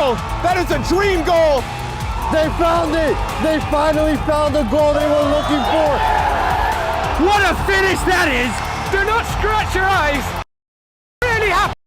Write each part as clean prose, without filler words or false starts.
goal. That is a dream goal. They found it! They finally found the goal they were looking for! What a finish that is! Do not scratch your eyes! Really happy!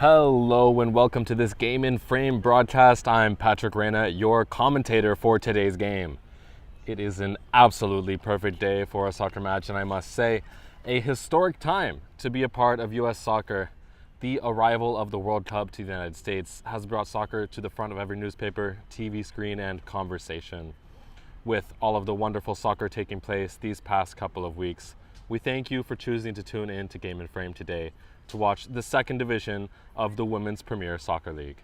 Hello and welcome to this Game in Frame broadcast. I'm Patrick Reyna, your commentator for today's game. It is an absolutely perfect day for a soccer match, and I must say, a historic time to be a part of U.S. soccer. The arrival of the World Cup to the United States has brought soccer to the front of every newspaper, TV screen, and conversation. With all of the wonderful soccer taking place these past couple of weeks, we thank you for choosing to tune in to Game in Frame today to watch the second division of the Women's Premier Soccer League.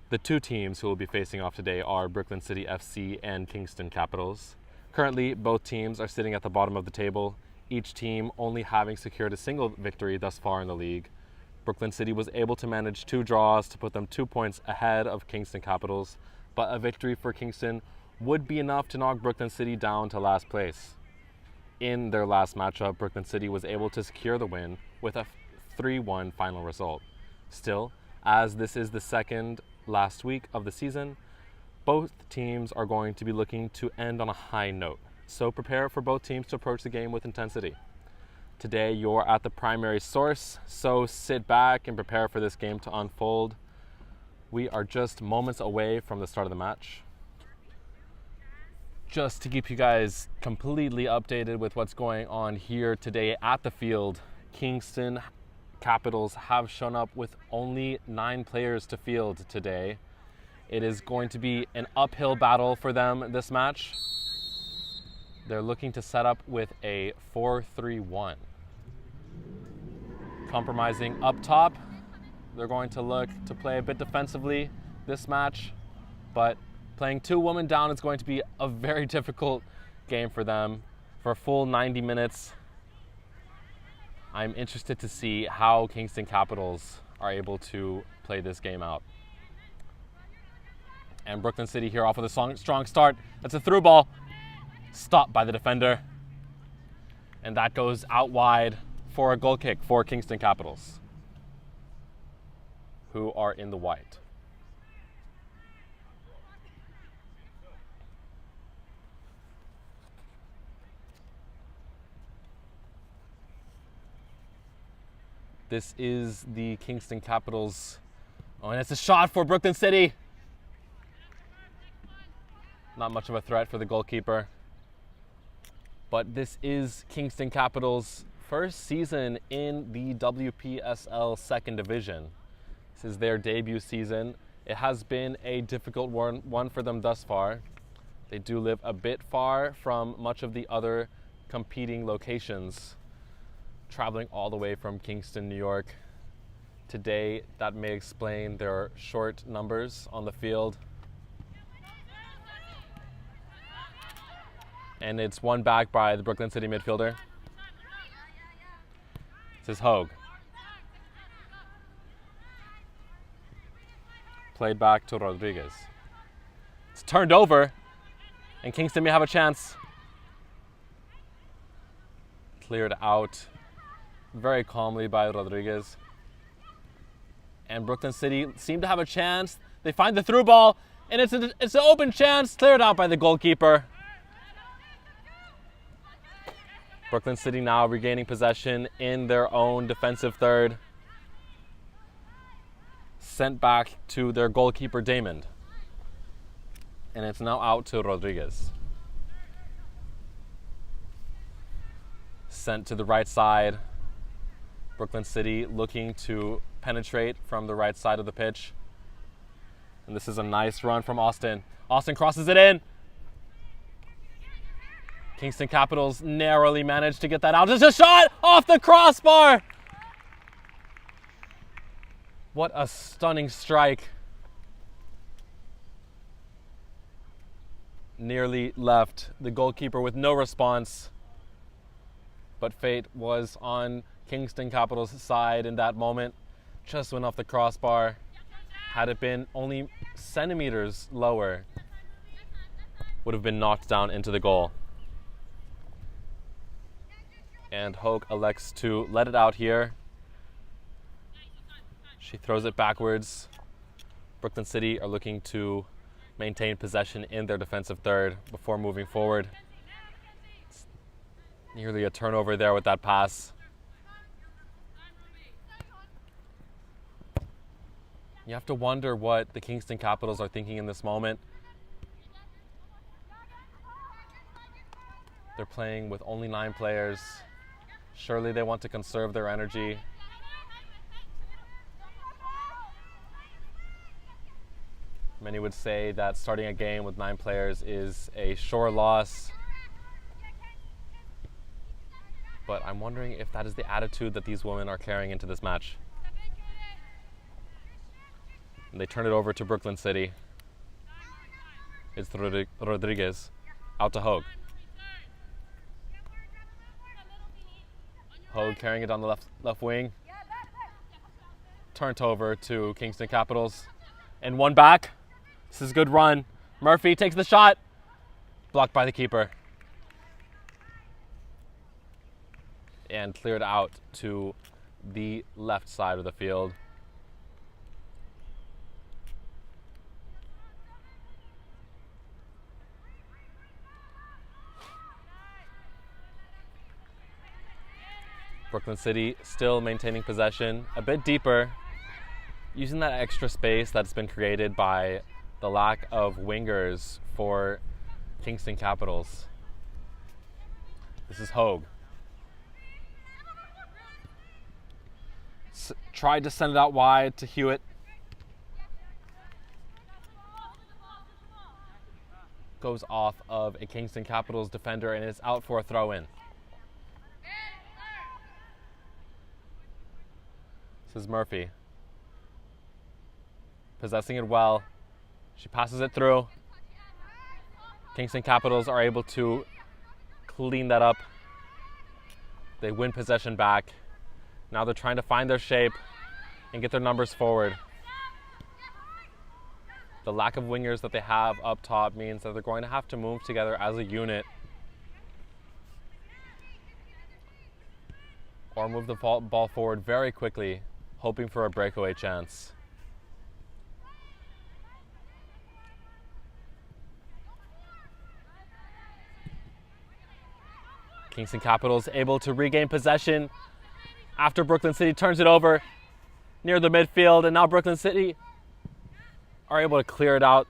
The two teams who will be facing off today are Brooklyn City FC and Kingston Capitals. Currently, both teams are sitting at the bottom of the table, each team only having secured a single victory thus far in the league. Brooklyn City was able to manage 2 draws to put them 2 points ahead of Kingston Capitals, but a victory for Kingston would be enough to knock Brooklyn City down to last place. In their last matchup, Brooklyn City was able to secure the win with a 3-1 final result. Still, as this is the second last week of the season, both teams are going to be looking to end on a high note. So prepare for both teams to approach the game with intensity. Today, you're at the primary source, so sit back and prepare for this game to unfold. We are just moments away from the start of the match. Just to keep you guys completely updated with what's going on here today at the field, Kingston Capitals have shown up with only 9 players to field today. It is going to be an uphill battle for them this match. They're looking to set up with a 4-3-1. Compromising up top, they're going to look to play a bit defensively this match, but playing 2 women down is going to be a very difficult game for them for a full 90 minutes. I'm interested to see how Kingston Capitals are able to play this game out. And Brooklyn City here off with a strong start. That's a through ball. Stopped by the defender. And that goes out wide for a goal kick for Kingston Capitals, who are in the white. This is the Kingston Capitals. Oh, and it's a shot for Brooklyn City. Not much of a threat for the goalkeeper. But this is Kingston Capitals' first season in the WPSL second division. This is their debut season. It has been a difficult one for them thus far. They do live a bit far from much of the other competing locations, traveling all the way from Kingston, New York. Today, that may explain their short numbers on the field. And it's won back by the Brooklyn City midfielder. This is Hogue. Played back to Rodriguez. It's turned over, and Kingston may have a chance. Cleared out very calmly by Rodriguez. And Brooklyn City seem to have a chance. They find the through ball, and it's an open chance, cleared out by the goalkeeper. Brooklyn City now regaining possession in their own defensive third. Sent back to their goalkeeper, Damon. And it's now out to Rodriguez. Sent to the right side. Brooklyn City looking to penetrate from the right side of the pitch. And this is a nice run from Austin. Austin crosses it in. Kingston Capitals narrowly managed to get that out. Just a shot off the crossbar. What a stunning strike. Nearly left the goalkeeper with no response. But fate was on Kingston Capitals' side in that moment. Just went off the crossbar. Had it been only centimeters lower, would have been knocked down into the goal. And Hogue elects to let it out here. She throws it backwards. Brooklyn City are looking to maintain possession in their defensive third before moving forward. It's nearly a turnover there with that pass. You have to wonder what the Kingston Capitals are thinking in this moment. They're playing with only 9 players. Surely they want to conserve their energy. Many would say that starting a game with 9 players is a sure loss. But I'm wondering if that is the attitude that these women are carrying into this match. And they turn it over to Brooklyn City. It's Rodriguez out to Hogue. Hogue carrying it on the left wing. Turned over to Kingston Capitals. And one back. This is a good run. Murphy takes the shot. Blocked by the keeper. And cleared out to the left side of the field. Brooklyn City still maintaining possession, a bit deeper, using that extra space that's been created by the lack of wingers for Kingston Capitals. This is Hogue. Tried to send it out wide to Hewitt. Goes off of a Kingston Capitals defender and is out for a throw-in. This is Murphy. Possessing it well. She passes it through. Kingston Capitals are able to clean that up. They win possession back. Now they're trying to find their shape and get their numbers forward. The lack of wingers that they have up top means that they're going to have to move together as a unit or move the ball forward very quickly, hoping for a breakaway chance. Kingston Capitals able to regain possession after Brooklyn City turns it over near the midfield, and now Brooklyn City are able to clear it out.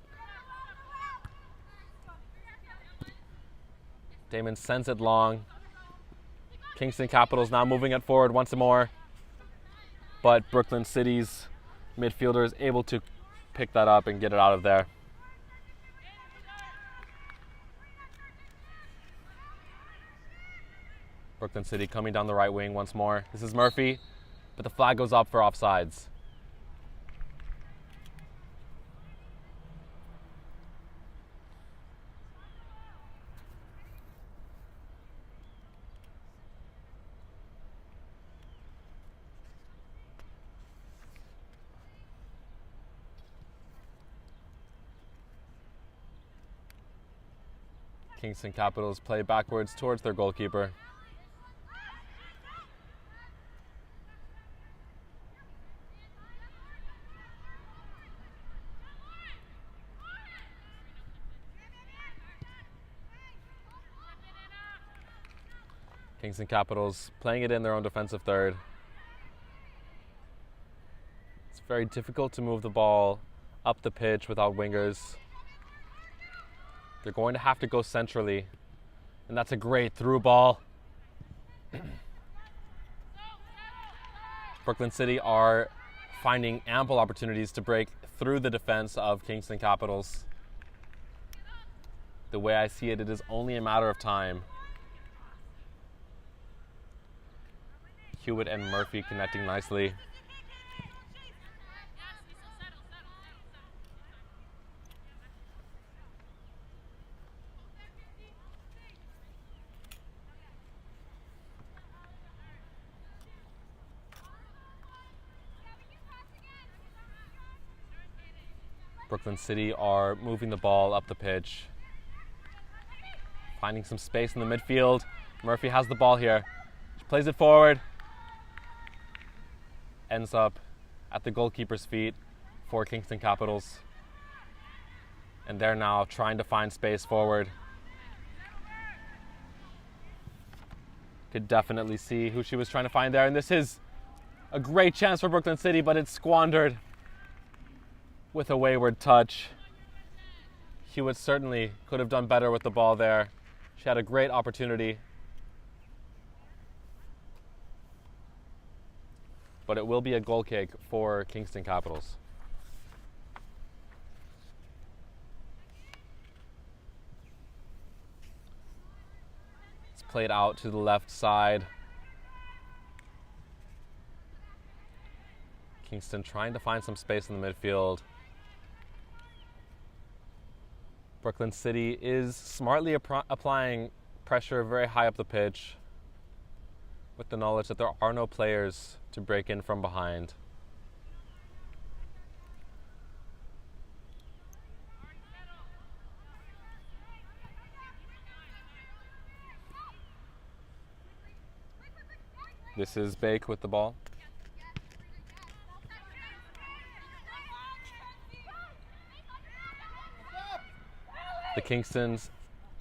Damon sends it long. Kingston Capitals now moving it forward once more, but Brooklyn City's midfielder is able to pick that up and get it out of there. Brooklyn City coming down the right wing once more. This is Murphy, but the flag goes up for offsides. Kingston Capitals play backwards towards their goalkeeper. Kingston Capitals playing it in their own defensive third. It's very difficult to move the ball up the pitch without wingers. They're going to have to go centrally, and that's a great through ball. Brooklyn City are finding ample opportunities to break through the defense of Kingston Capitals. The way I see it, it is only a matter of time. Hewitt and Murphy connecting nicely. Brooklyn City are moving the ball up the pitch, finding some space in the midfield. Murphy has the ball here. She plays it forward. Ends up at the goalkeeper's feet for Kingston Capitals. And they're now trying to find space forward. Could definitely see who she was trying to find there. And this is a great chance for Brooklyn City, but it's squandered. with a wayward touch. Hewitt certainly could have done better with the ball there. She had a great opportunity. But it will be a goal kick for Kingston Capitals. It's played out to the left side. Kingston trying to find some space in the midfield. Brooklyn City is smartly applying pressure very high up the pitch with the knowledge that there are no players to break in from behind. This is Bake with the ball. The Kingstons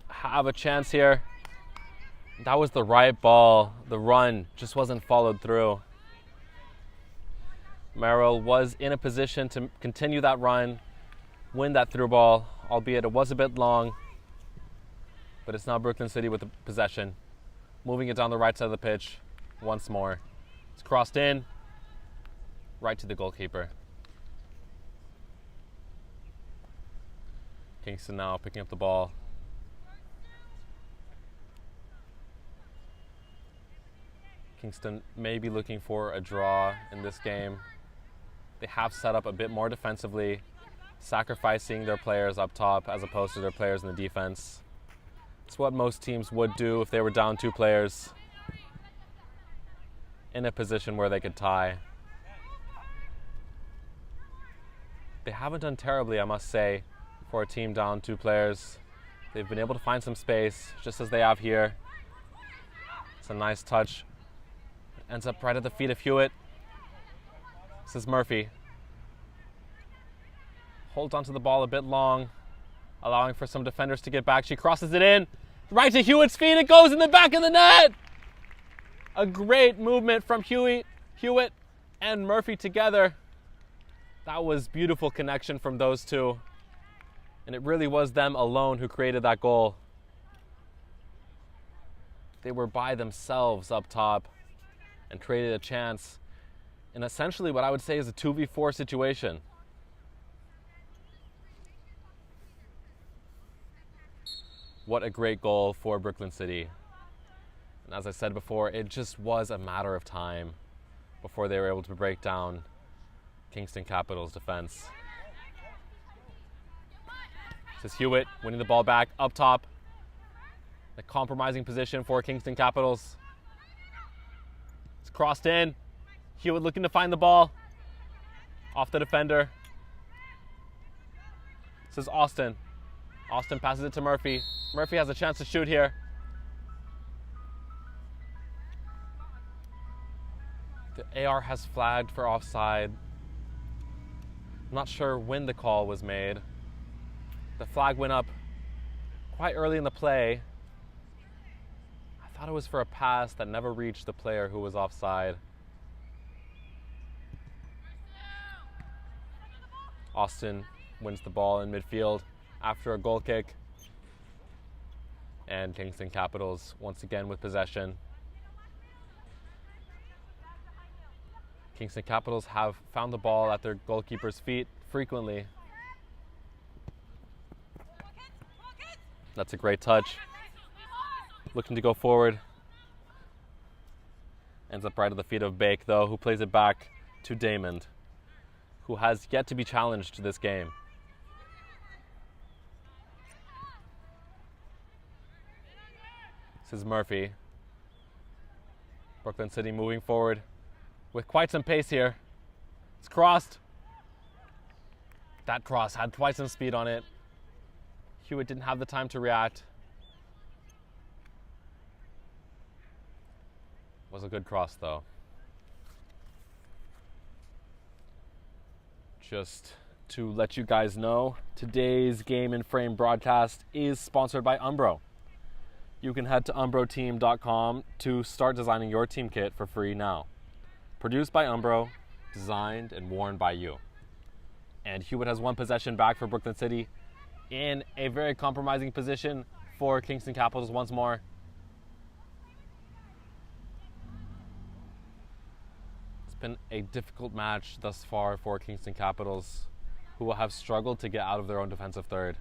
have a chance here. That was the right ball. The run just wasn't followed through. Merrill was in a position to continue that run, win that through ball, albeit it was a bit long. But it's now Brooklyn City with the possession, moving it down the right side of the pitch once more. It's crossed in, right to the goalkeeper. Kingston now picking up the ball. Kingston may be looking for a draw in this game. They have set up a bit more defensively, sacrificing their players up top as opposed to their players in the defense. It's what most teams would do if they were down 2 players in a position where they could tie. They haven't done terribly, I must say, for a team down 2 players. They've been able to find some space, just as they have here. It's a nice touch. It ends up right at the feet of Hewitt. This is Murphy. Holds onto the ball a bit long, allowing for some defenders to get back. She crosses it in, right to Hewitt's feet. It goes in the back of the net. A great movement from Hewitt and Murphy together. That was beautiful connection from those two. And it really was them alone who created that goal. They were by themselves up top and created a chance in essentially what I would say is a 2v4 situation. What a great goal for Brooklyn City. And as I said before, it just was a matter of time before they were able to break down Kingston Capitals' defense. This is Hewitt winning the ball back up top. The compromising position for Kingston Capitals. It's crossed in. Hewitt looking to find the ball. Off the defender. This is Austin. Austin passes it to Murphy. Murphy has a chance to shoot here. The AR has flagged for offside. I'm not sure when the call was made. The flag went up quite early in the play. I thought it was for a pass that never reached the player who was offside. Austin wins the ball in midfield after a goal kick. And Kingston Capitals once again with possession. Kingston Capitals have found the ball at their goalkeeper's feet frequently. That's a great touch. Looking to go forward. Ends up right at the feet of Bake, though, who plays it back to Damond, who has yet to be challenged this game. This is Murphy. Brooklyn City moving forward with quite some pace here. It's crossed. That cross had quite some speed on it. Hewitt didn't have the time to react. Was a good cross, though. Just to let you guys know, today's Game in Frame broadcast is sponsored by Umbro. You can head to umbroteam.com to start designing your team kit for free now. Produced by Umbro, designed and worn by you. And Hewitt has one possession back for Brooklyn City in a very compromising position for Kingston Capitals once more. It's been a difficult match thus far for Kingston Capitals, who will have struggled to get out of their own defensive third.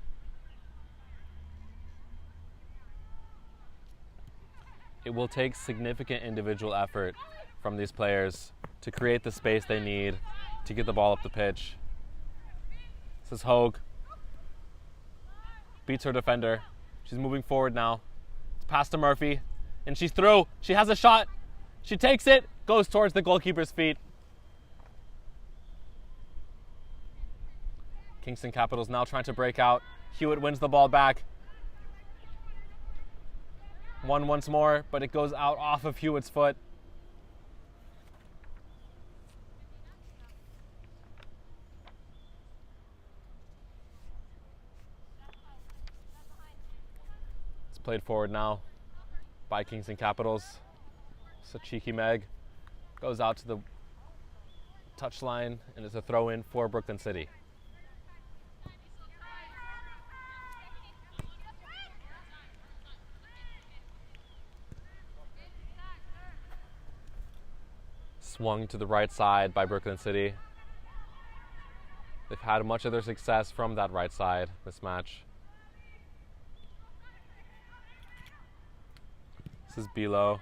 It will take significant individual effort from these players to create the space they need to get the ball up the pitch. This is Hogue. Beats her defender. She's moving forward now. It's past to Murphy. And she's through. She has a shot. She takes it. Goes towards the goalkeeper's feet. Kingston Capitals now trying to break out. Hewitt wins the ball back. Once more, but it goes out off of Hewitt's foot. It's played forward now by Kingston Capitals. So cheeky Meg goes out to the touchline, and it's a throw-in for Brooklyn City. Swung to the right side by Brooklyn City. They've had much of their success from that right side this match. This is Bilo.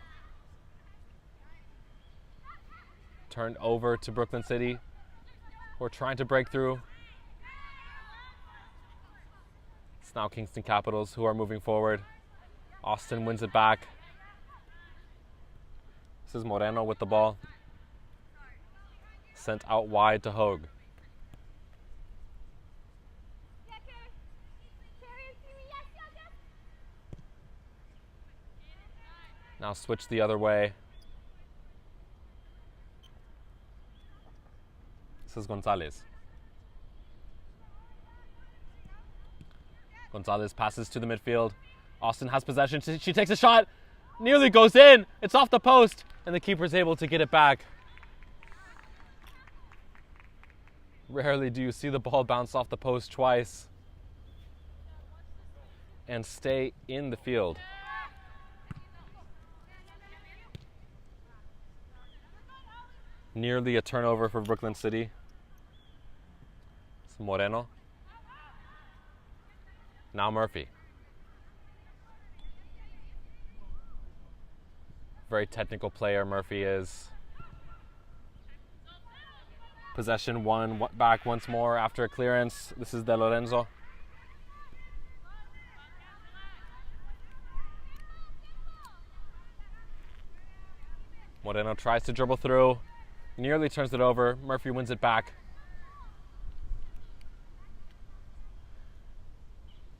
Turned over to Brooklyn City, who are trying to break through. It's now Kingston Capitals who are moving forward. Austin wins it back. This is Moreno with the ball. Sent out wide to Hogue. Now switch the other way. This is Gonzalez. Gonzalez passes to the midfield. Austin has possession. She takes a shot. Nearly goes in. It's off the post. And the keeper's able to get it back. Rarely do you see the ball bounce off the post twice and stay in the field. Nearly a turnover for Brooklyn City. It's Moreno. Now Murphy. Very technical player Murphy is. Possession won back once more after a clearance. This is De Lorenzo. Moreno tries to dribble through. Nearly turns it over. Murphy wins it back.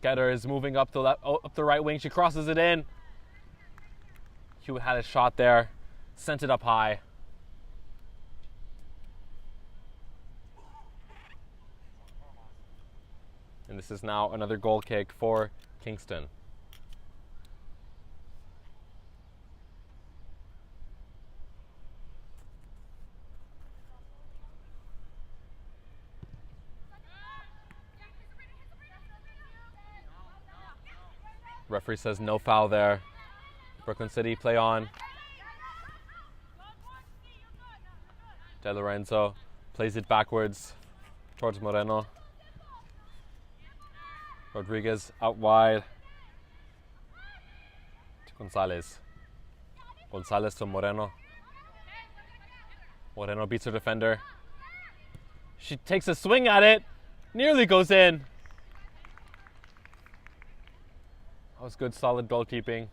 Getter is moving up the right wing. She crosses it in. Hewitt had a shot there. Sent it up high. And this is now another goal kick for Kingston. Referee says no foul there. Brooklyn City play on. De Lorenzo plays it backwards towards Moreno. Rodriguez out wide to Gonzalez. Gonzalez to Moreno. Moreno beats her defender. She takes a swing at it. Nearly goes in. That was good, solid goalkeeping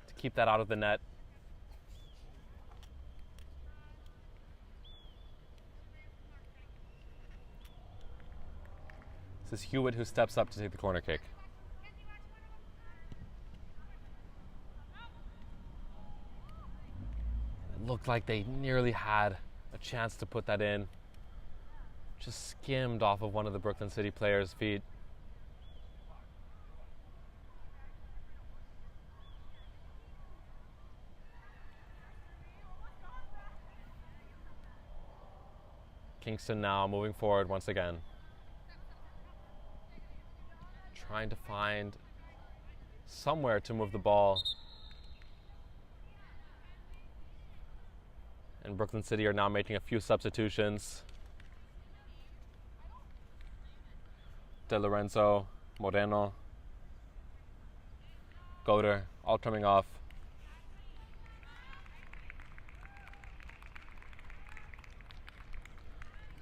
to keep that out of the net. This is Hewitt who steps up to take the corner kick. It looked like they nearly had a chance to put that in. Just skimmed off of one of the Brooklyn City players' feet. Kingston now moving forward once again. trying to find somewhere to move the ball. And Brooklyn City are now making a few substitutions. De Lorenzo, Moreno, Goder, all coming off.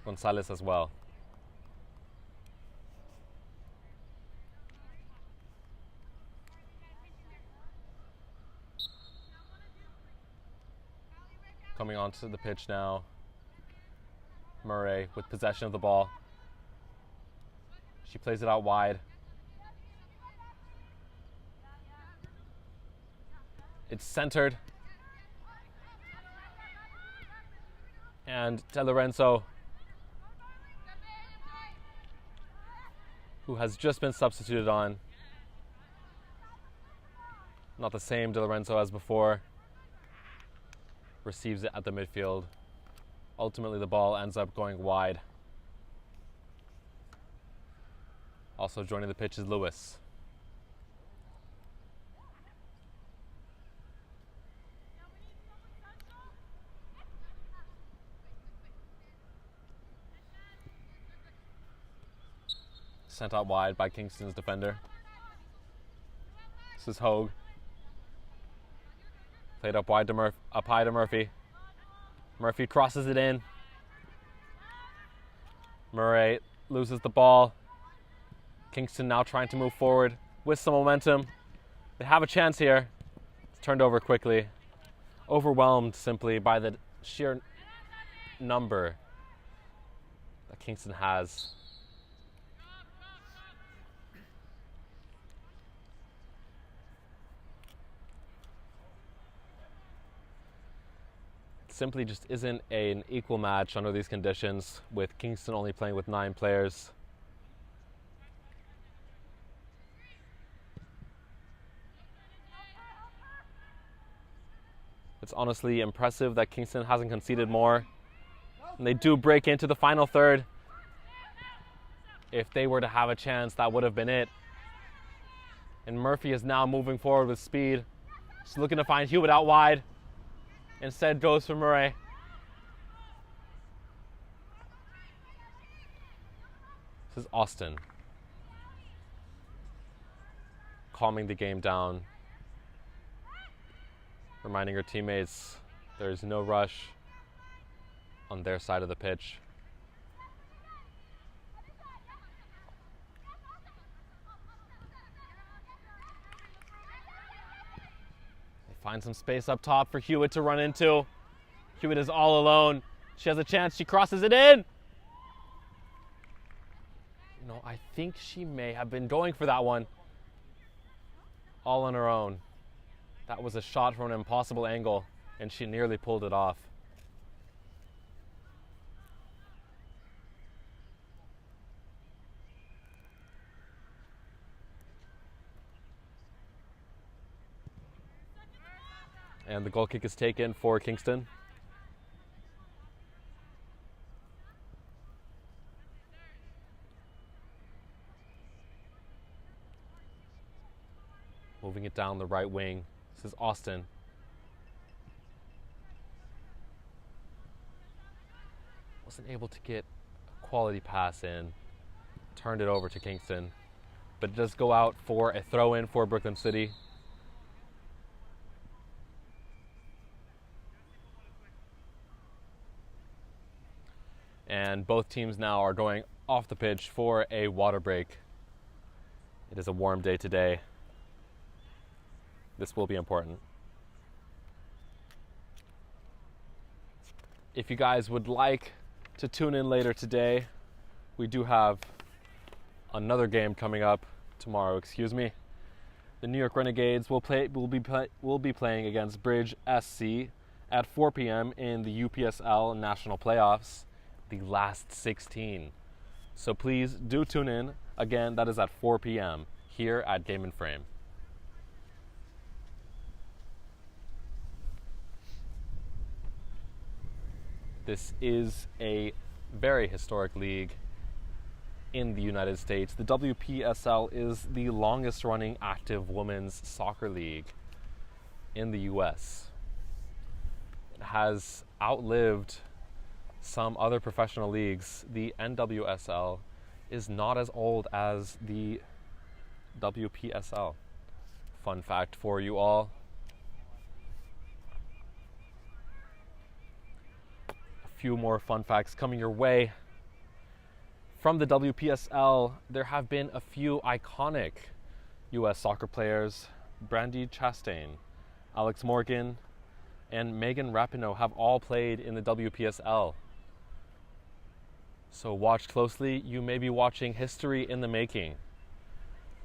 Gonzalez as well. Coming onto the pitch now, Murray with possession of the ball. She plays it out wide. It's centered. And De Lorenzo, who has just been substituted on. Not the same De Lorenzo as before. Receives it at the midfield. Ultimately, the ball ends up going wide. Also joining the pitch is Lewis. Sent out wide by Kingston's defender. This is Hogue. Played up wide to up high to Murphy. Murphy crosses it in. Murray loses the ball. Kingston now trying to move forward with some momentum. They have a chance here. It's turned over quickly. Overwhelmed simply by the sheer number that Kingston has. Simply just isn't an equal match under these conditions, with Kingston only playing with 9 players. It's honestly impressive that Kingston hasn't conceded more. And they do break into the final third. If they were to have a chance, that would have been it. And Murphy is now moving forward with speed. She's looking to find Hewitt out wide. Instead goes for Murray. This is Austin. Calming the game down. Reminding her teammates there's no rush on their side of the pitch. Find some space up top for Hewitt to run into. Hewitt is all alone. She has a chance. She crosses it in. You know, I think she may have been going for that one all on her own. That was a shot from an impossible angle, and she nearly pulled it off. And the goal kick is taken for Kingston. Moving it down the right wing. This is Austin. Wasn't able to get a quality pass in. Turned it over to Kingston. But it does go out for a throw-in for Brooklyn City. And both teams now are going off the pitch for a water break. It is a warm day today. This will be important. If you guys would like to tune in later today, we do have another game coming up tomorrow. The New York Renegades will be playing against Bridge SC at 4 p.m. in the WPSL National Playoffs, the last 16. So please do tune in. Again, that is at 4 p.m. here at Game and Frame. This is a very historic league. in the United States. The WPSL is the longest running active women's soccer league in the US. It has outlived some other professional leagues. The NWSL is not as old as the WPSL. Fun fact for you all. A few more fun facts coming your way. From the WPSL, there have been a few iconic US soccer players. Brandy Chastain, Alex Morgan, and Megan Rapinoe have all played in the WPSL. So watch closely. You may be watching history in the making.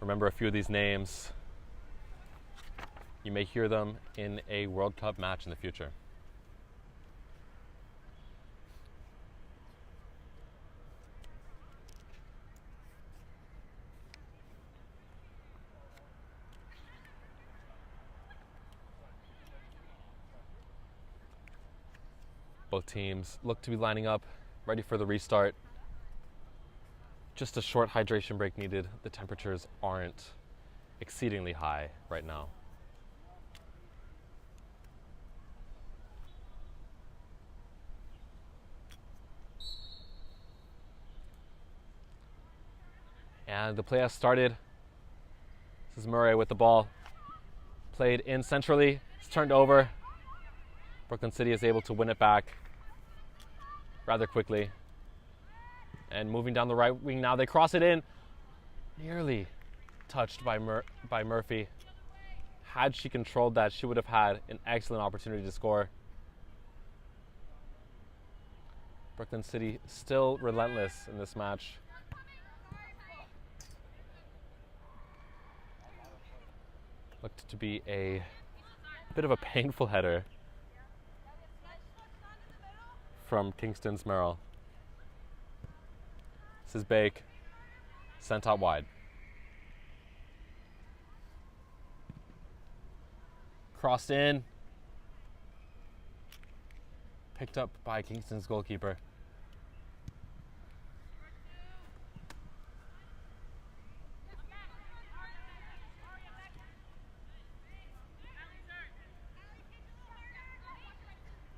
Remember a few of these names. You may hear them in a World Cup match in the future. Both teams look to be lining up, ready for the restart. Just a short hydration break needed. The temperatures aren't exceedingly high right now. And the play has started. This is Murray with the ball. Played in centrally. It's turned over. Brooklyn City is able to win it back rather quickly. And moving down the right wing now, they cross it in. Nearly touched by Murphy. Had she controlled that, she would have had an excellent opportunity to score. Brooklyn City still relentless in this match. Looked to be a bit of a painful header from Kingston's Merrill. This is Bake, sent out wide. Crossed in. Picked up by Kingston's goalkeeper.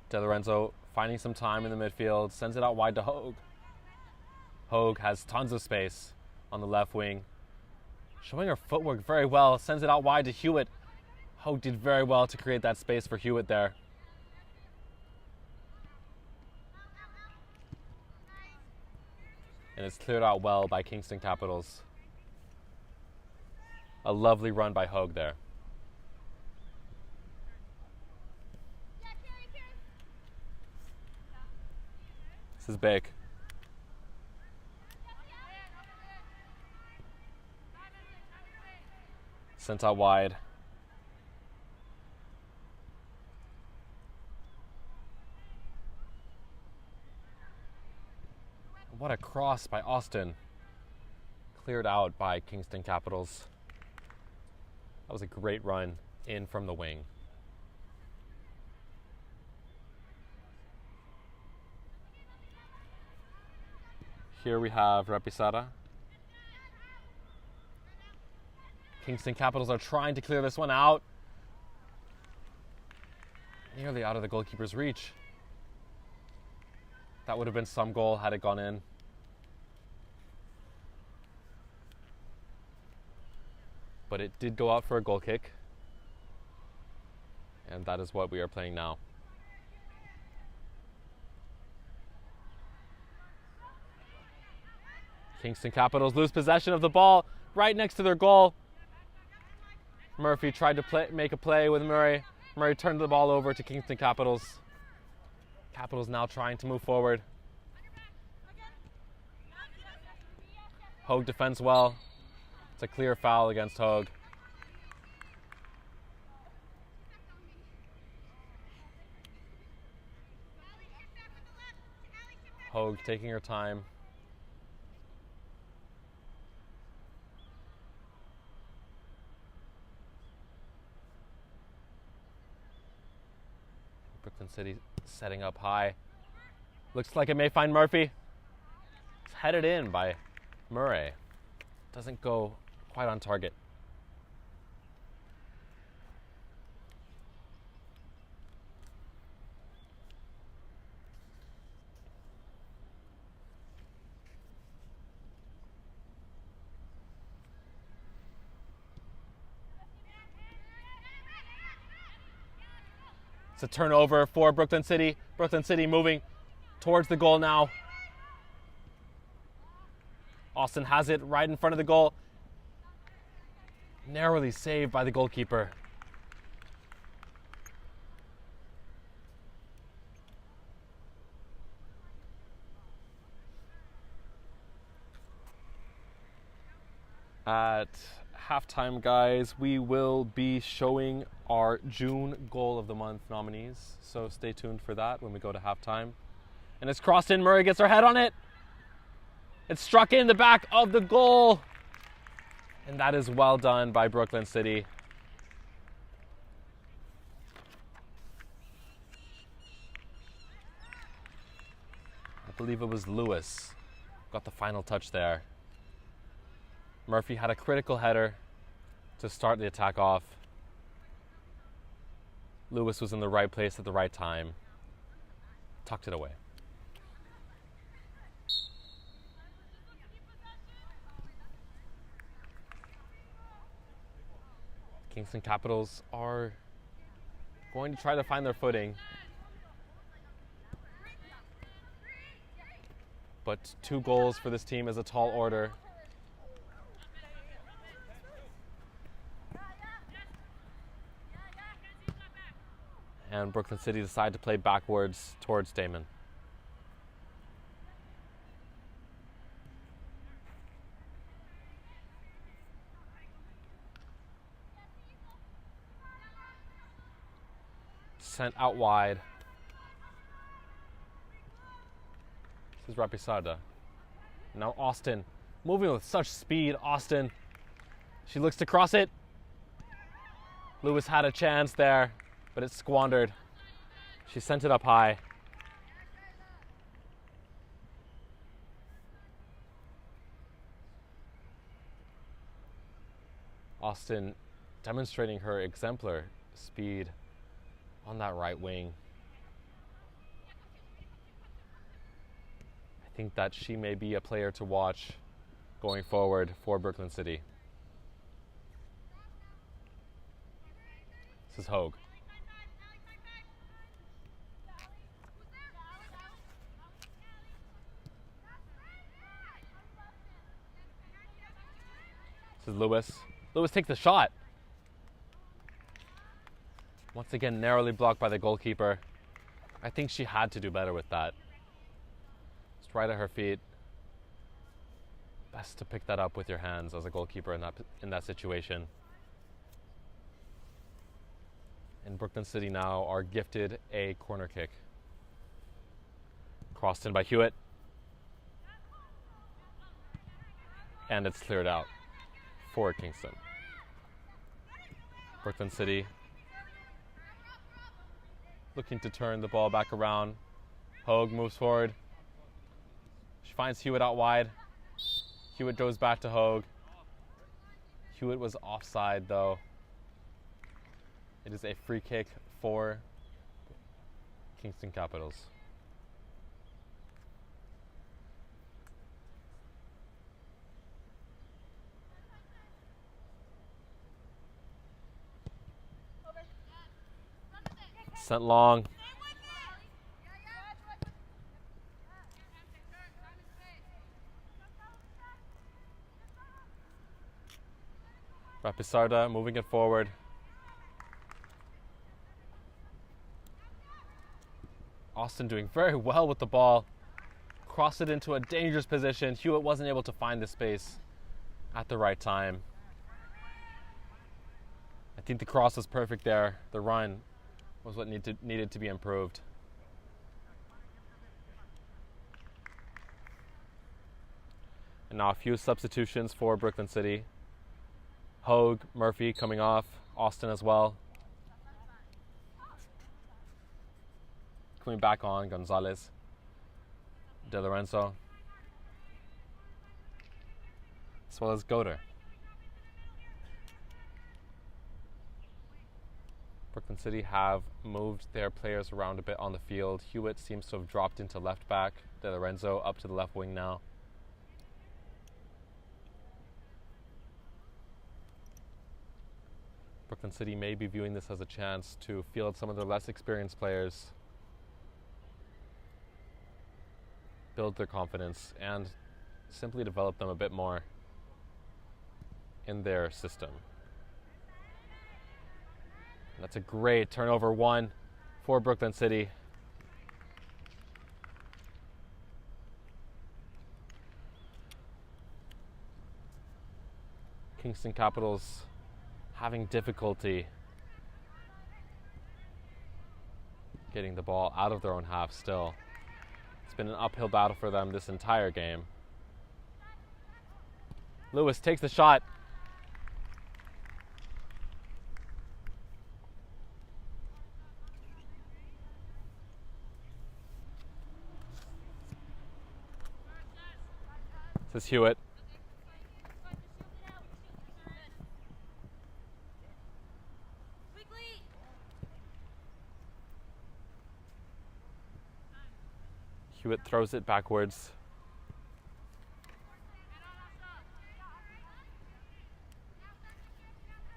De Lorenzo finding some time in the midfield, sends it out wide to Hogue. Hogue has tons of space on the left wing. Showing her footwork very well, sends it out wide to Hewitt. Hogue did very well to create that space for Hewitt there. And it's cleared out well by Kingston Capitals. A lovely run by Hogue there. This is Bake. Sent out wide. What a cross by Austin. Cleared out by Kingston Capitals. That was a great run in from the wing. Here we have Repisada. Kingston Capitals are trying to clear this one out. Nearly out of the goalkeeper's reach. That would have been some goal had it gone in. But it did go out for a goal kick. And that is what we are playing now. Kingston Capitals lose possession of the ball right next to their goal. Murphy tried to make a play with Murray. Murray turned the ball over to Kingston Capitals. Capitals now trying to move forward. Hogue defends well. It's a clear foul against Hogue. Hogue taking her time. Brooklyn City setting up high. Looks like it may find Murphy. It's headed in by Murray doesn't go quite on target. It's a turnover for Brooklyn City. Brooklyn City moving towards the goal now. Austin has it right in front of the goal. Narrowly saved by the goalkeeper. At halftime, guys, we will be showing our June Goal of the Month nominees. So stay tuned for that when we go to halftime. And it's crossed in. Murray gets her head on it. It's struck in the back of the goal. And that is well done by Brooklyn City. I believe it was Lewis got the final touch there. Murphy had a critical header to start the attack off. Lewis was in the right place at the right time. Tucked it away. Kingston Capitals are going to try to find their footing. But 2 goals for this team is a tall order. And Brooklyn City decide to play backwards towards Damon. Sent out wide. This is Rapisarda. Now Austin, moving with such speed. Austin, she looks to cross it. Lewis had a chance there, but it's squandered. She sent it up high. Austin demonstrating her exemplar speed on that right wing. I think that she may be a player to watch going forward for Brooklyn City. This is Hogue. This is Lewis. Lewis takes the shot. Once again, narrowly blocked by the goalkeeper. I think she had to do better with that. It's right at her feet. Best to pick that up with your hands as a goalkeeper in that situation. And Brooklyn City now are gifted a corner kick. Crossed in by Hewitt. And it's cleared out for Kingston. Brooklyn City looking to turn the ball back around. Hogue moves forward. She finds Hewitt out wide. Hewitt goes back to Hogue. Hewitt was offside though. It is a free kick for Kingston Capitals. Sent long. Rapisarda moving it forward. Austin doing very well with the ball. Crossed it into a dangerous position. Hewitt wasn't able to find the space at the right time. I think the cross was perfect there. The run was what needed to be improved. And now a few substitutions for Brooklyn City. Hogue, Murphy coming off, Austin as well. Coming back on, Gonzalez, De Lorenzo. as well as Goder. Brooklyn City have moved their players around a bit on the field. Hewitt seems to have dropped into left back. De Lorenzo up to the left wing now. Brooklyn City may be viewing this as a chance to field some of their less experienced players, build their confidence, and simply develop them a bit more in their system. That's a great turnover one for Brooklyn City. Kingston Capitals having difficulty getting the ball out of their own half still. It's been an uphill battle for them this entire game. Lewis takes the shot. This is Hewitt. Hewitt throws it backwards.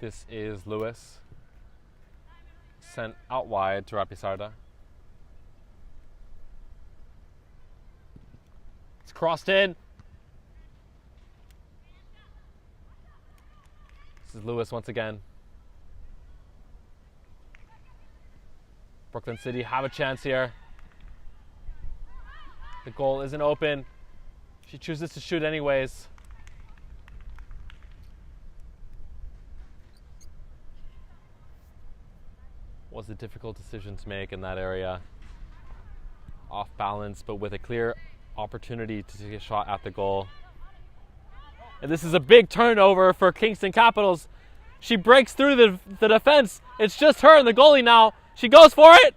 This is Lewis. Sent out wide to Rapisarda. It's crossed in. This is Lewis once again. Brooklyn City have a chance here. The goal isn't open. She chooses to shoot anyways. Was a difficult decision to make in that area. Off balance, but with a clear opportunity to take a shot at the goal. And this is a big turnover for Kingston Capitals. She breaks through the defense. It's just her and the goalie now. She goes for it.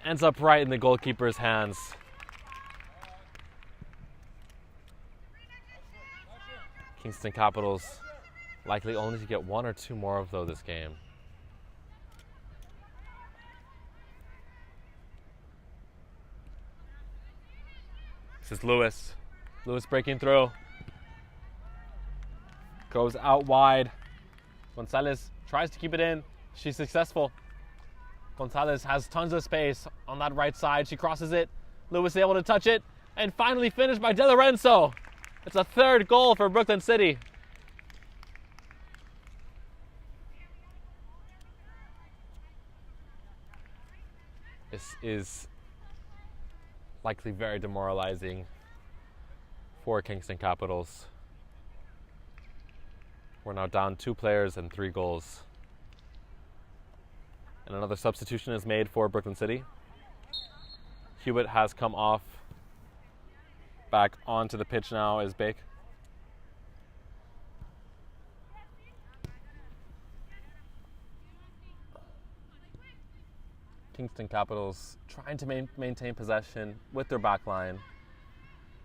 Ends up right in the goalkeeper's hands. Kingston Capitals likely only to get one or two more of those this game. This is Lewis. Lewis breaking through. Goes out wide. Gonzalez tries to keep it in. She's successful. Gonzalez has tons of space on that right side. She crosses it. Lewis able to touch it. And finally finished by De Lorenzo. It's a third goal for Brooklyn City. This is likely very demoralizing for Kingston Capitals. We're now down 2 players and 3 goals. And another substitution is made for Brooklyn City. Hewitt has come off. Back onto the pitch now is Bake. Kingston Capitals trying to maintain possession with their back line.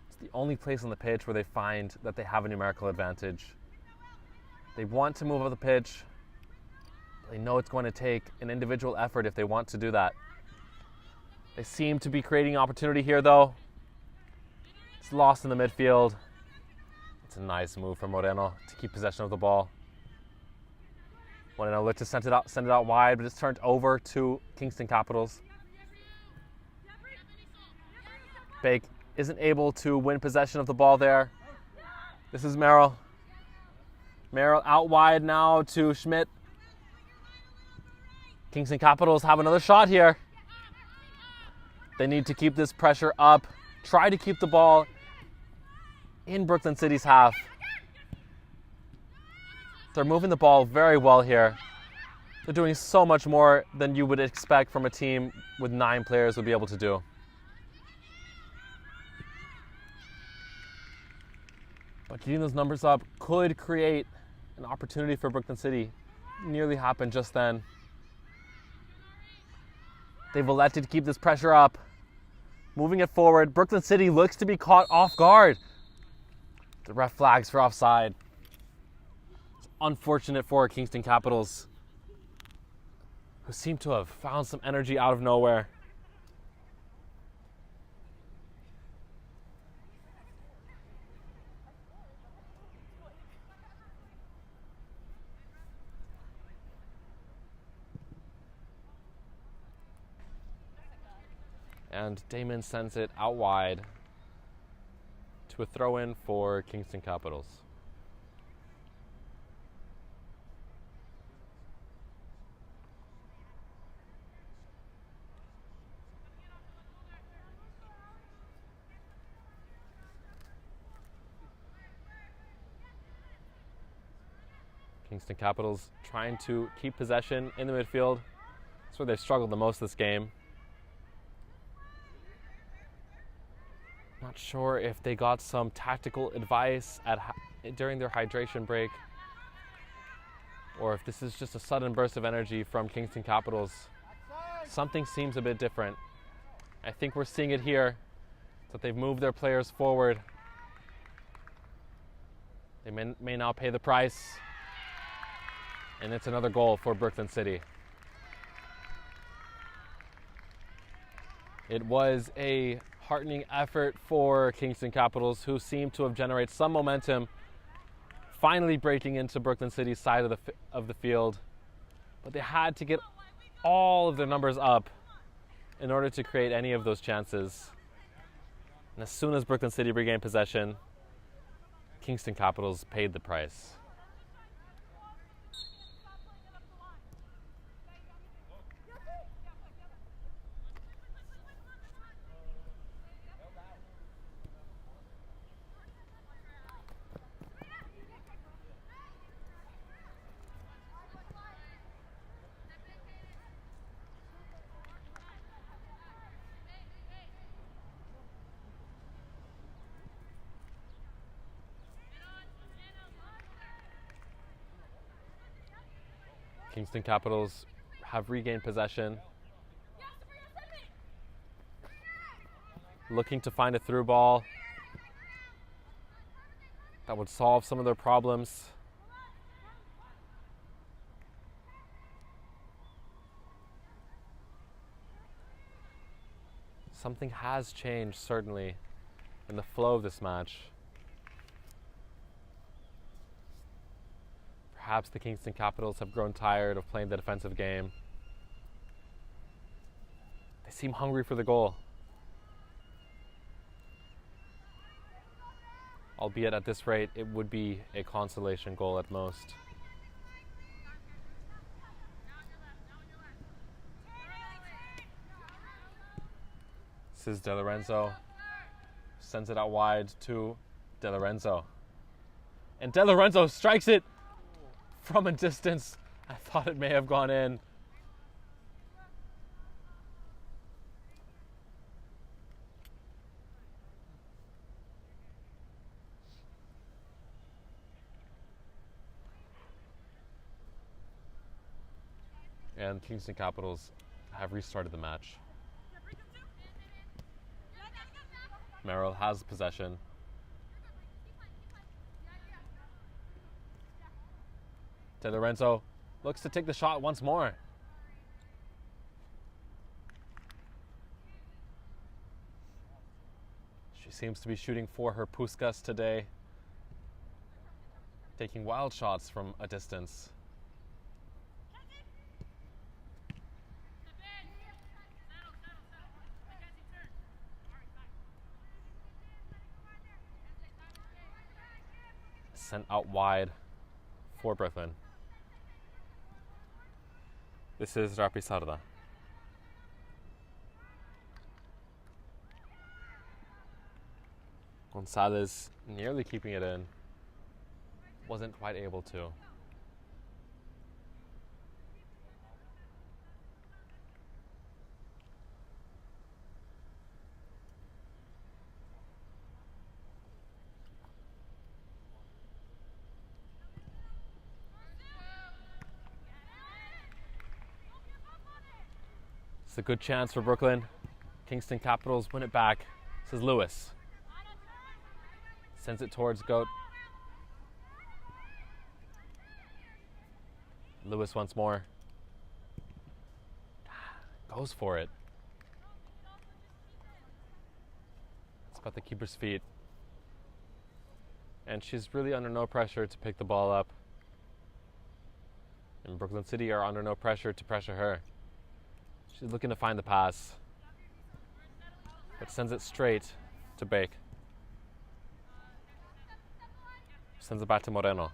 It's the only place on the pitch where they find that they have a numerical advantage. They want to move up the pitch. They know it's going to take an individual effort if they want to do that. They seem to be creating opportunity here though. It's lost in the midfield. It's a nice move from Moreno to keep possession of the ball. Moreno looked to send it out wide, but it's turned over to Kingston Capitals. Bake isn't able to win possession of the ball there. This is Merrill. Merrill out wide now to Schmidt. Kingston Capitals have another shot here. They need to keep this pressure up. Try to keep the ball in Brooklyn City's half. They're moving the ball very well here. They're doing so much more than you would expect from a team with 9 players would be able to do. But getting those numbers up could create an opportunity for Brooklyn City. Nearly happened just then. They've elected to keep this pressure up. Moving it forward. Brooklyn City looks to be caught off guard. The ref flags for offside. It's unfortunate for Kingston Capitals, who seem to have found some energy out of nowhere. And Damon sends it out wide to a throw-in for Kingston Capitals. Kingston Capitals trying to keep possession in the midfield. That's where they've struggled the most this game. Not sure if they got some tactical advice during their hydration break, or if this is just a sudden burst of energy from Kingston Capitals. Something seems a bit different. I think we're seeing it here, that they've moved their players forward. They may now pay the price, and it's another goal for Brooklyn City. It was a heartening effort for Kingston Capitals, who seem to have generated some momentum, finally breaking into Brooklyn City's side of the field. But they had to get all of their numbers up in order to create any of those chances. And as soon as Brooklyn City regained possession, Kingston Capitals paid the price. Kingston Capitals have regained possession, looking to find a through ball that would solve some of their problems. Something has changed, certainly, in the flow of this match. Perhaps the Kingston Capitals have grown tired of playing the defensive game. They seem hungry for the goal. Albeit at this rate, it would be a consolation goal at most. This is De Lorenzo. Sends it out wide to De Lorenzo. And De Lorenzo strikes it from a distance. I thought it may have gone in. And Kingston Capitals have restarted the match. Merrill has possession. De Lorenzo looks to take the shot once more. She seems to be shooting for her Puskas today, taking wild shots from a distance. Sent out wide for Brooklyn. This is Rapisarda. Gonzalez nearly keeping it in. Wasn't quite able to. It's a good chance for Brooklyn. Kingston Capitals win it back. This is Lewis. Sends it towards Goat. Lewis once more. Goes for it. It's about the keeper's feet. And she's really under no pressure to pick the ball up. And Brooklyn City are under no pressure to pressure her. She's looking to find the pass. But sends it straight to Bake. Sends it back to Moreno.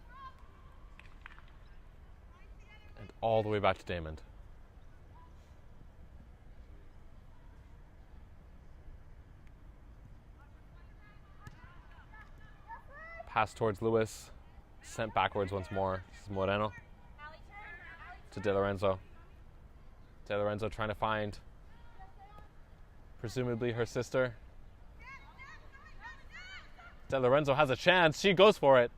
And all the way back to Damon. Pass towards Lewis. Sent backwards once more. This is Moreno. To De Lorenzo. De Lorenzo trying to find presumably her sister. De Lorenzo has a chance. She goes for it.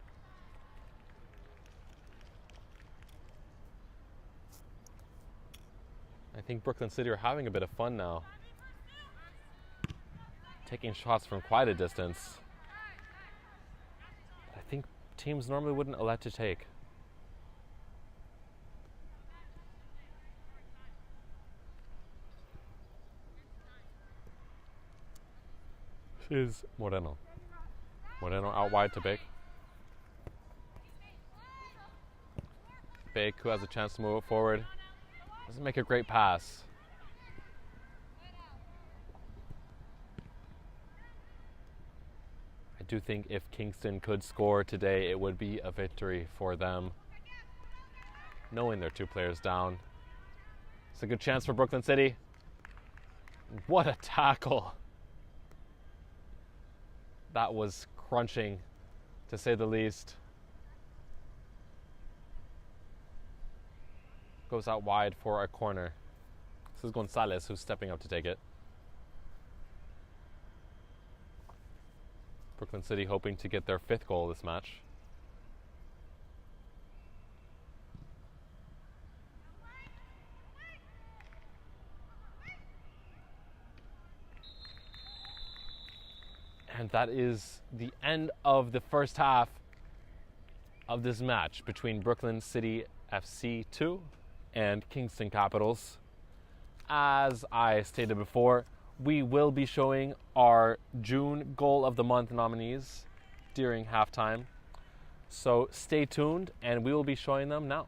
I think Brooklyn City are having a bit of fun now. Taking shots from quite a distance. I think teams normally wouldn't elect to take. Is Moreno. Moreno out wide to Bake. Bake, who has a chance to move it forward. Doesn't make a great pass. I do think if Kingston could score today, it would be a victory for them. Knowing they're 2 players down. It's a good chance for Brooklyn City. What a tackle. That was crunching, to say the least. Goes out wide for a corner. This is Gonzalez who's stepping up to take it. Brooklyn City hoping to get their 5th goal this match. And that is the end of the first half of this match between Brooklyn City FC 2 and Kingston Capitals. As I stated before, we will be showing our June Goal of the Month nominees during halftime. So stay tuned and we will be showing them now.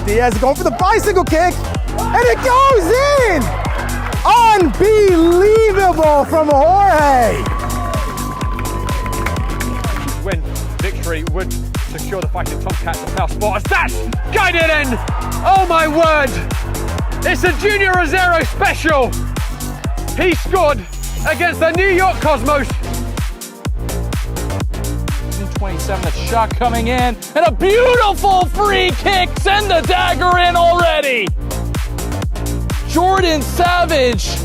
Diaz going for the bicycle kick, and it goes in! Unbelievable from Jorge! When victory would secure the Fighting Tomcats the playoff spot as that's guided in! Oh my word! It's a Junior Rosero special! He scored against the New York Cosmos. 27, the shot coming in, and a beautiful free kick, send the dagger in already. Jordan Savage.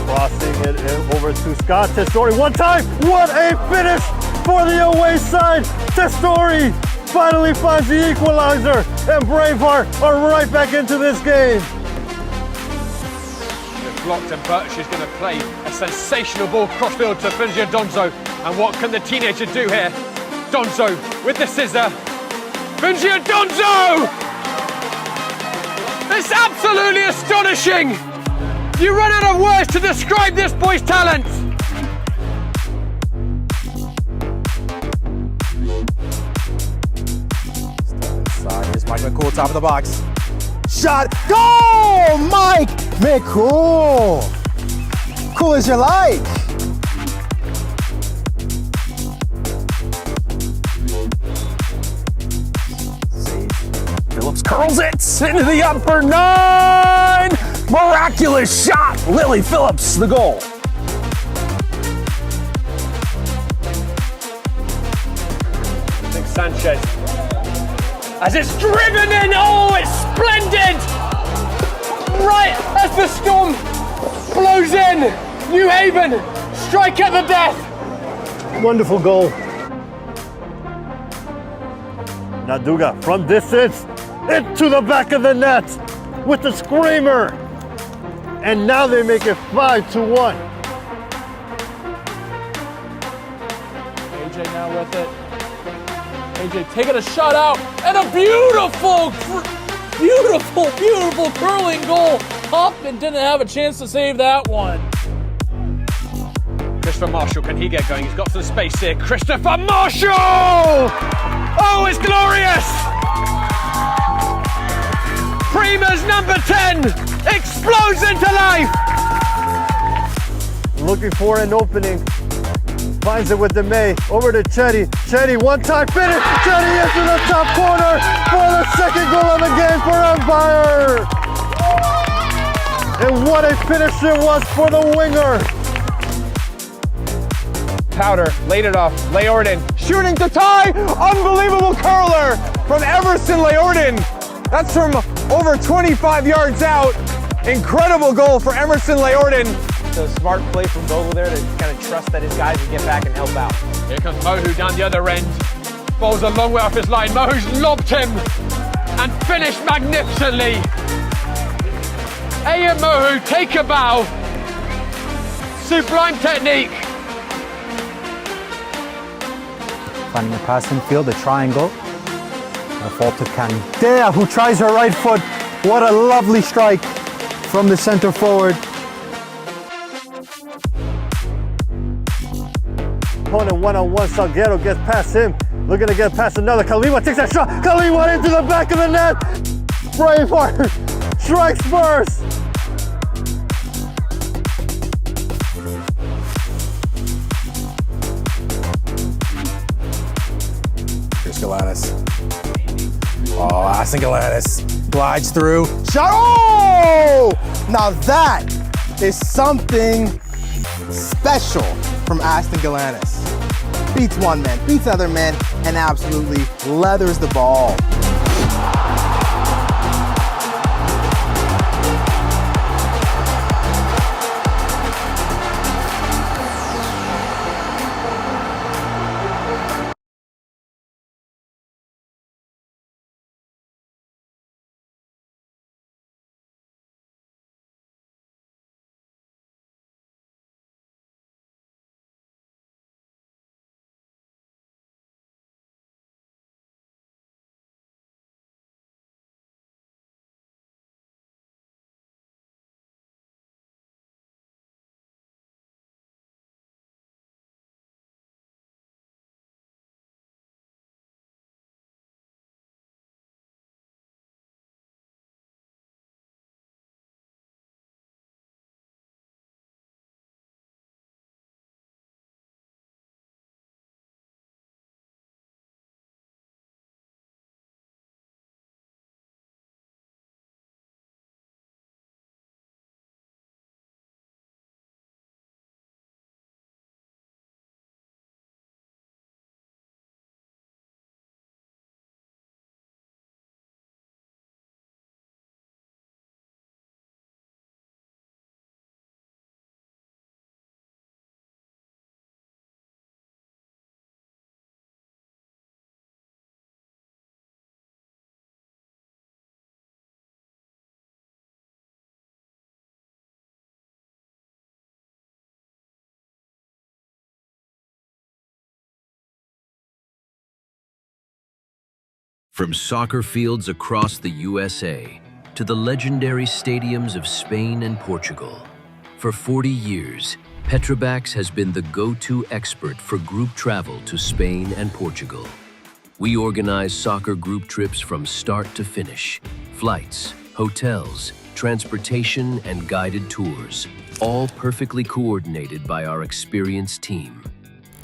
Crossing it over to Scott Testori one time. What a finish for the away side. Testori finally finds the equalizer, and Braveheart are right back into this game. Blocked, and Birch is going to play a sensational ball crossfield to Finzia Donzo. And what can the teenager do here? Donzo with the scissor. Finzia Donzo! It's absolutely astonishing! You run out of words to describe this boy's talent! Step inside, here's Mike McCool, top of the box. Shot, goal! Mike McCool! Cool as you like. Phillips curls it into the upper 9. Miraculous shot. Lily Phillips, the goal. Sanchez. As it's driven in, oh, it's splendid! Right as the storm blows in, New Haven strike at the death. Wonderful goal. Naduga from distance into the back of the net with the screamer. And now they make it 5-1. AJ now with it. AJ taking a shot out, and a beautiful curling goal. Hoffman didn't have a chance to save that one. Christopher Marshall, can he get going? He's got some space here. Christopher Marshall! Oh, it's glorious! Prima's number 10 explodes into life! Looking for an opening. Finds it with DeMay. Over to Chetty. Chetty, one-time finish. Chetty into the top corner for the second goal of the game for Empire. And what a finish it was for the winger. Powder laid it off. Leorden shooting to tie. Unbelievable curler from Everson Leorden. That's from over 25 yards out. Incredible goal for Emerson Leorden. So smart play from Vogel there to kind of trust that his guys would get back and help out. Here comes Mohu down the other end. Ball's a long way off his line. Mohu's lobbed him and finished magnificently. Aya Mohu, take a bow. Sublime technique. Finding a pass in field, a triangle. A fault to Candea, who tries her right foot. What a lovely strike from the center forward. Opponent one-on-one, Salguero gets past him. Looking to get past another. Kalima takes that shot. Kalima into the back of the net. Braveheart strikes first. Here's Galanis. Oh, Aston Galanis glides through. Shot. Oh! Now that is something special from Aston Galanis. Beats one man, beats other men, and absolutely leathers the ball. From soccer fields across the USA to the legendary stadiums of Spain and Portugal, for 40 years, Petrobax has been the go-to expert for group travel to Spain and Portugal. We organize soccer group trips from start to finish, flights, hotels, transportation, and guided tours, all perfectly coordinated by our experienced team.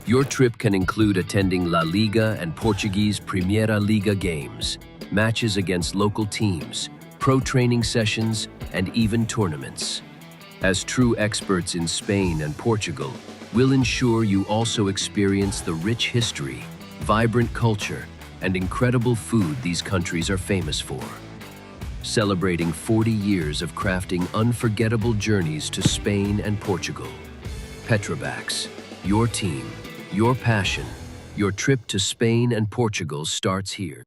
Your trip can include attending La Liga and Portuguese Primeira Liga games, matches against local teams, pro training sessions, and even tournaments. As true experts in Spain and Portugal, we'll ensure you also experience the rich history, vibrant culture, and incredible food these countries are famous for. Celebrating 40 years of crafting unforgettable journeys to Spain and Portugal. Petrobacks, your team, your passion, your trip to Spain and Portugal starts here.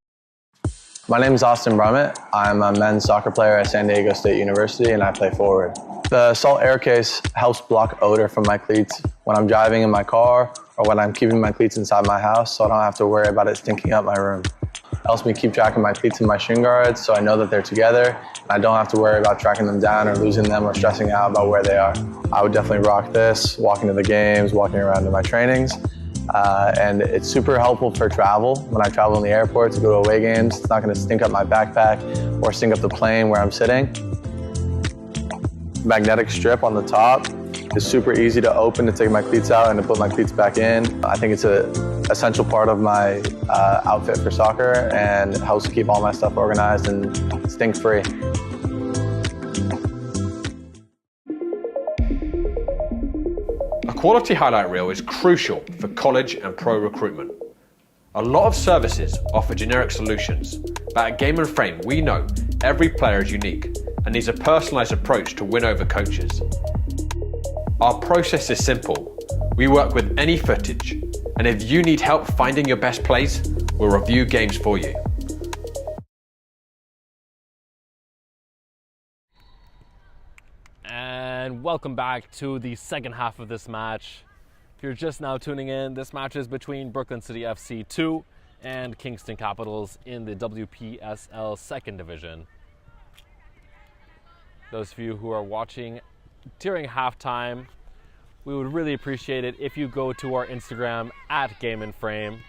My name is Austin Brummett. I'm a men's soccer player at San Diego State University and I play forward. The Salt Air Case helps block odor from my cleats when I'm driving in my car or when I'm keeping my cleats inside my house, so I don't have to worry about it stinking up my room. It helps me keep track of my cleats and my shin guards so I know that they're together and I don't have to worry about tracking them down or losing them or stressing out about where they are. I would definitely rock this, walking to the games, walking around to my trainings. And it's super helpful for travel. When I travel in the airport to go to away games, it's not going to stink up my backpack or stink up the plane where I'm sitting. Magnetic strip on the top is super easy to open to take my cleats out and to put my cleats back in. I think it's an essential part of my outfit for soccer and helps keep all my stuff organized and stink-free. A quality highlight reel is crucial for college and pro recruitment. A lot of services offer generic solutions, but at Game & Frame we know every player is unique and needs a personalised approach to win over coaches. Our process is simple. We work with any footage, and if you need help finding your best plays, we'll review games for you. And welcome back to the second half of this match. If you're just now tuning in, this match is between Brooklyn City FC 2 and Kingston Capitals in the WPSL 2nd Division. Those of you who are watching during halftime, we would really appreciate it if you go to our Instagram at Game & Frame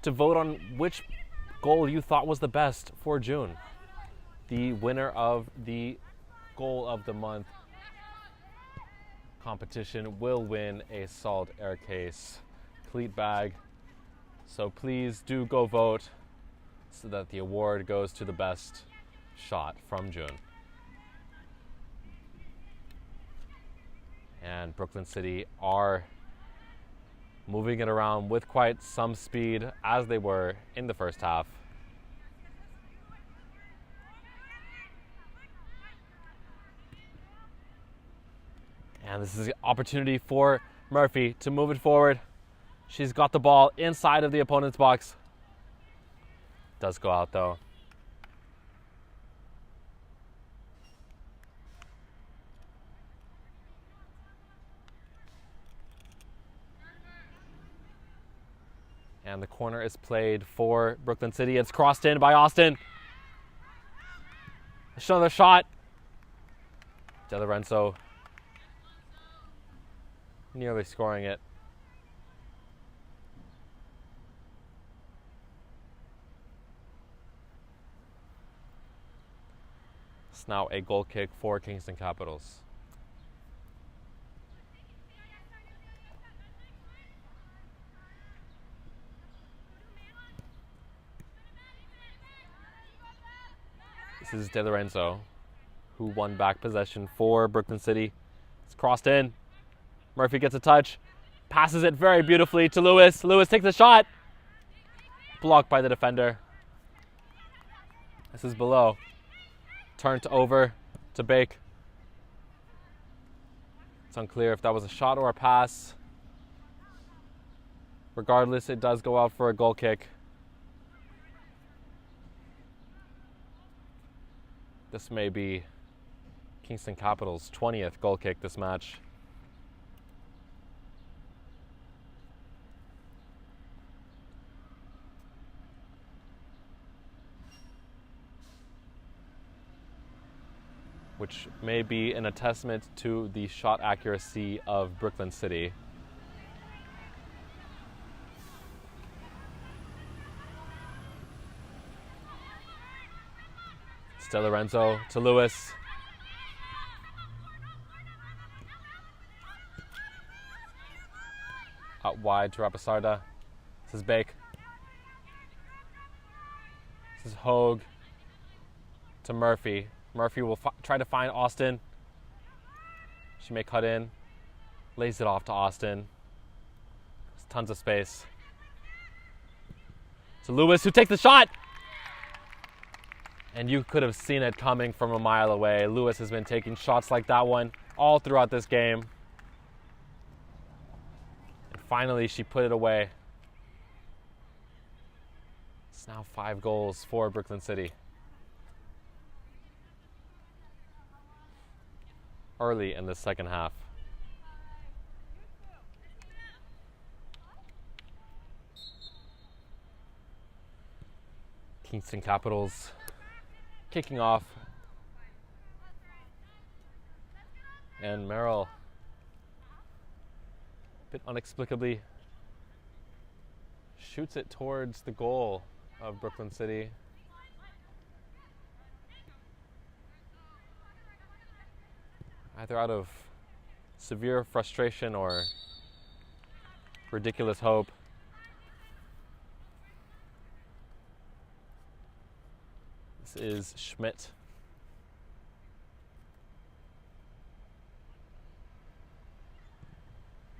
to vote on which goal you thought was the best for June. The winner of the Goal of the Month competition will win a Salt Air Case cleat bag. So please do go vote so that the award goes to the best shot from June. And Brooklyn City are moving it around with quite some speed as they were in the first half. And this is an opportunity for Murphy to move it forward. She's got the ball inside of the opponent's box. Does go out though. And the corner is played for Brooklyn City. It's crossed in by Austin. Another shot. De Lorenzo nearly scoring it. It's now a goal kick for Kingston Capitals. This is De Lorenzo, who won back possession for Brooklyn City. It's crossed in. Murphy gets a touch, passes it very beautifully to Lewis. Lewis takes a shot. Blocked by the defender. This is below. Turned over to Bake. It's unclear if that was a shot or a pass. Regardless, it does go out for a goal kick. This may be Kingston Capitals' 20th goal kick this match. Which may be an testament to the shot accuracy of Brooklyn City. It's De Lorenzo to Lewis. Out wide to Rapasarda. This is Bake. This is Hogue to Murphy. Murphy will try to find Austin. She may cut in. Lays it off to Austin. There's tons of space. to Lewis, who takes the shot. And you could have seen it coming from a mile away. Lewis has been taking shots like that one all throughout this game. And finally, she put it away. It's now 5 goals for Brooklyn City. Early in the second half. Kingston Capitals kicking off. And Merrill, a bit inexplicably, shoots it towards the goal of Brooklyn City. Either out of severe frustration or ridiculous hope. This is Schmidt.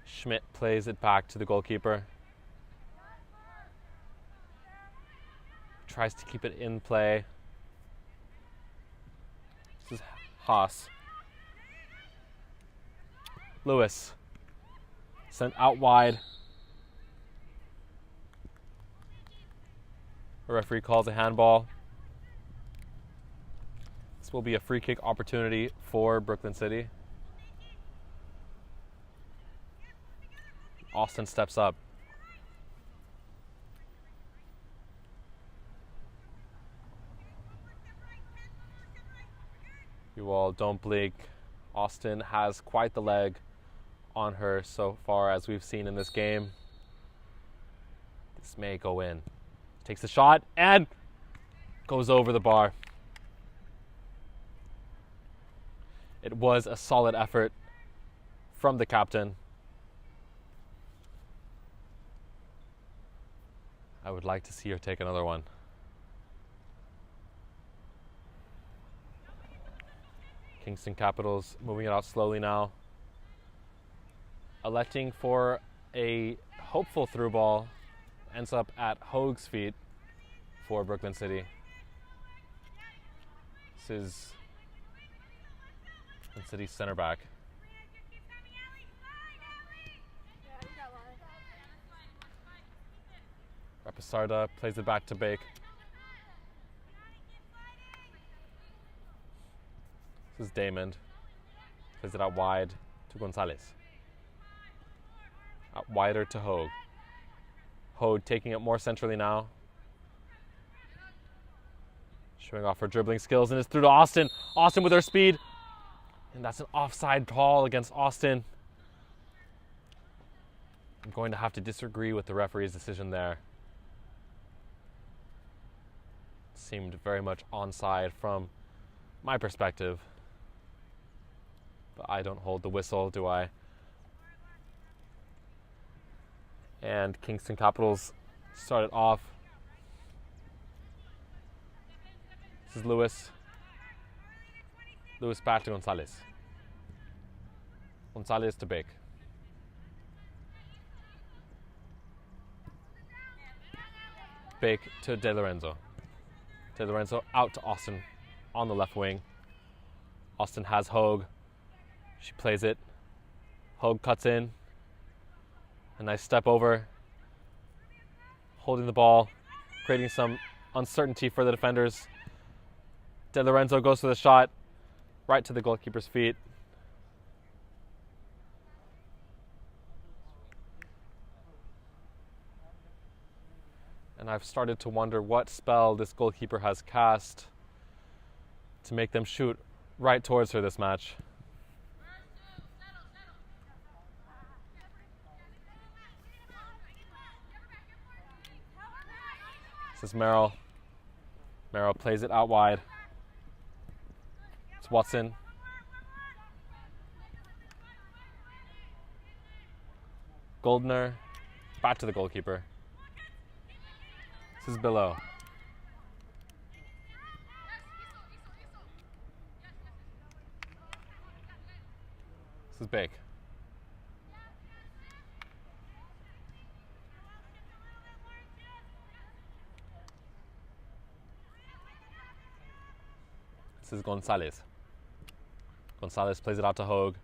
Schmidt plays it back to the goalkeeper. Tries to keep it in play. This is Haas. Lewis. Sent out wide. The referee calls a handball. This will be a free kick opportunity for Brooklyn City. Austin steps up. You all don't blink. Austin has quite the leg on her so far as we've seen in this game. This may go in. Takes the shot and goes over the bar. It was a solid effort from the captain. I would like to see her take another one. Kingston Capitals moving it out slowly now. Electing for a hopeful through ball. Ends up at Hoag's feet for Brooklyn City. This is Brooklyn City's center back. Rapisarda plays it back to Bake. This is Damon. Plays it out wide to Gonzalez. Out wider to Hoag. Hoag taking it more centrally now. Showing off her dribbling skills, and it's through to Austin. Austin with her speed. And that's an offside call against Austin. I'm going to have to disagree with the referee's decision there. Seemed very much onside from my perspective. But I don't hold the whistle, do I? And Kingston Capitals started off. This is Lewis. Lewis back to Gonzalez. Gonzalez to Bake. Bake to De Lorenzo. De Lorenzo out to Austin on the left wing. Austin has Hoag. She plays it. Hoag cuts in. A nice step over. Holding the ball. Creating some uncertainty for the defenders. De Lorenzo goes for the shot. Right to the goalkeeper's feet. And I've started to wonder what spell this goalkeeper has cast to make them shoot right towards her this match. This is Merrill. Merrill plays it out wide. It's Watson. Goldner. Back to the goalkeeper. This is Below. This is Bake. This is Gonzalez. Gonzalez plays it out to Hogue.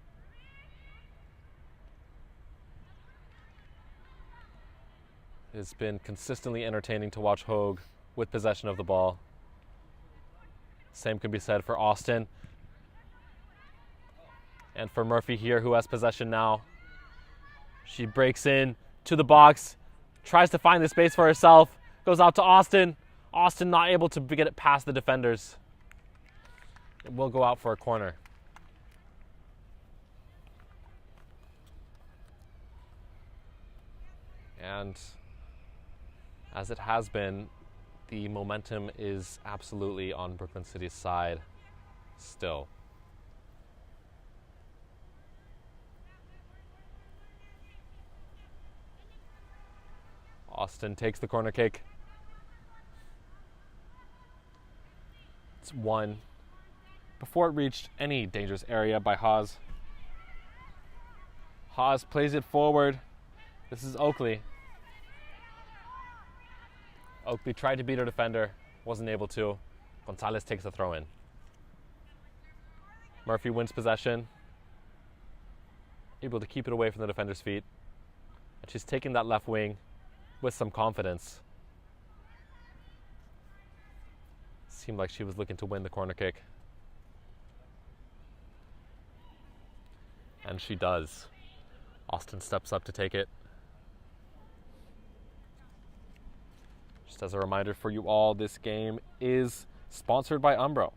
It's been consistently entertaining to watch Hogue with possession of the ball. Same can be said for Austin. And for Murphy here, who has possession now. She breaks in to the box, tries to find the space for herself, goes out to Austin. Austin not able to get it past the defenders. It will go out for a corner. And as it has been, the momentum is absolutely on Brooklyn City's side still. Austin takes the corner kick. It's one before it reached any dangerous area by Haas. Haas plays it forward. This is Oakley. Oakley tried to beat her defender, wasn't able to. Gonzalez takes the throw in. Murphy wins possession, able to keep it away from the defender's feet. And she's taking that left wing with some confidence. Seemed like she was looking to win the corner kick. And she does. Austin steps up to take it. Just as a reminder for you all, this game is sponsored by Umbro.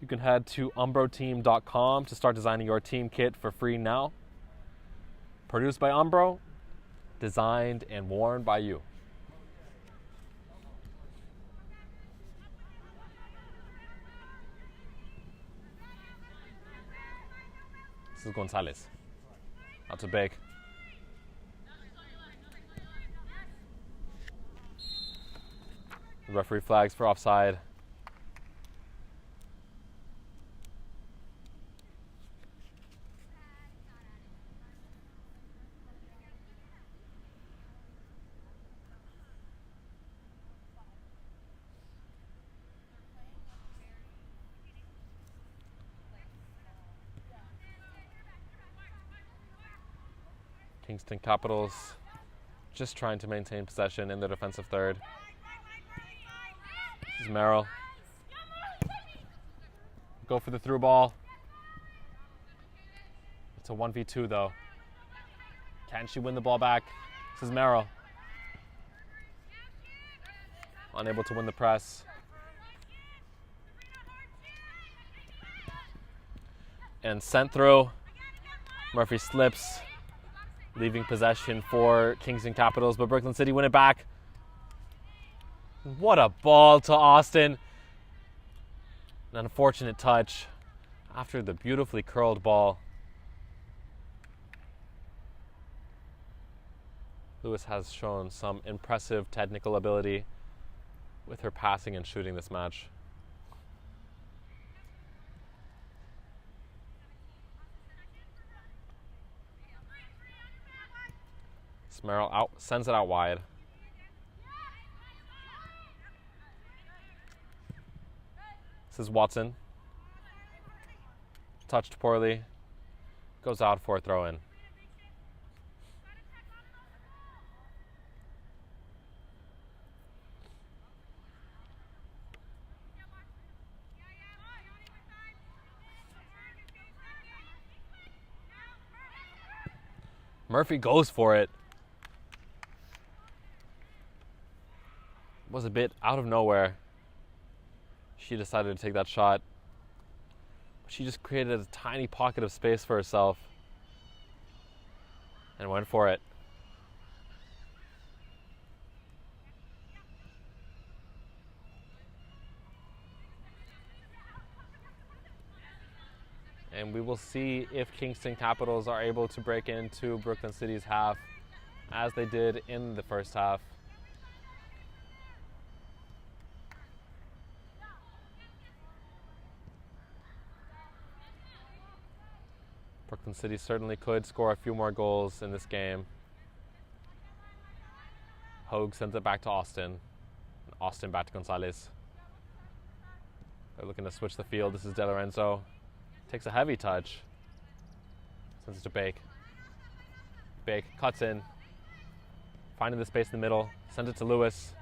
You can head to umbroteam.com to start designing your team kit for free now. Produced by Umbro, designed and worn by you. This is Gonzalez. Out to Bake. The referee flags for offside. Kingston Capitals just trying to maintain possession in the defensive third. This is Merrill. Go for the through ball. It's a 1v2 though. Can she win the ball back? This is Merrill. Unable to win the press. And sent through. Murphy slips, leaving possession for Kingston Capitals, but Brooklyn City win it back. What a ball to Austin. An unfortunate touch after the beautifully curled ball. Lewis has shown some impressive technical ability with her passing and shooting this match. Merrill out, sends it out wide. This is Watson. Touched poorly. Goes out for a throw in. Murphy goes for it. Was a bit out of nowhere. She decided to take that shot. She just created a tiny pocket of space for herself and went for it. And we will see if Kingston Capitals are able to break into Brooklyn City's half as they did in the first half. Brooklyn City certainly could score a few more goals in this game. Hogue sends it back to Austin. Austin back to Gonzalez. They're looking to switch the field. This is De Lorenzo. Takes a heavy touch. Sends it to Bake. Bake cuts in. Finding the space in the middle. Sends it to Lewis.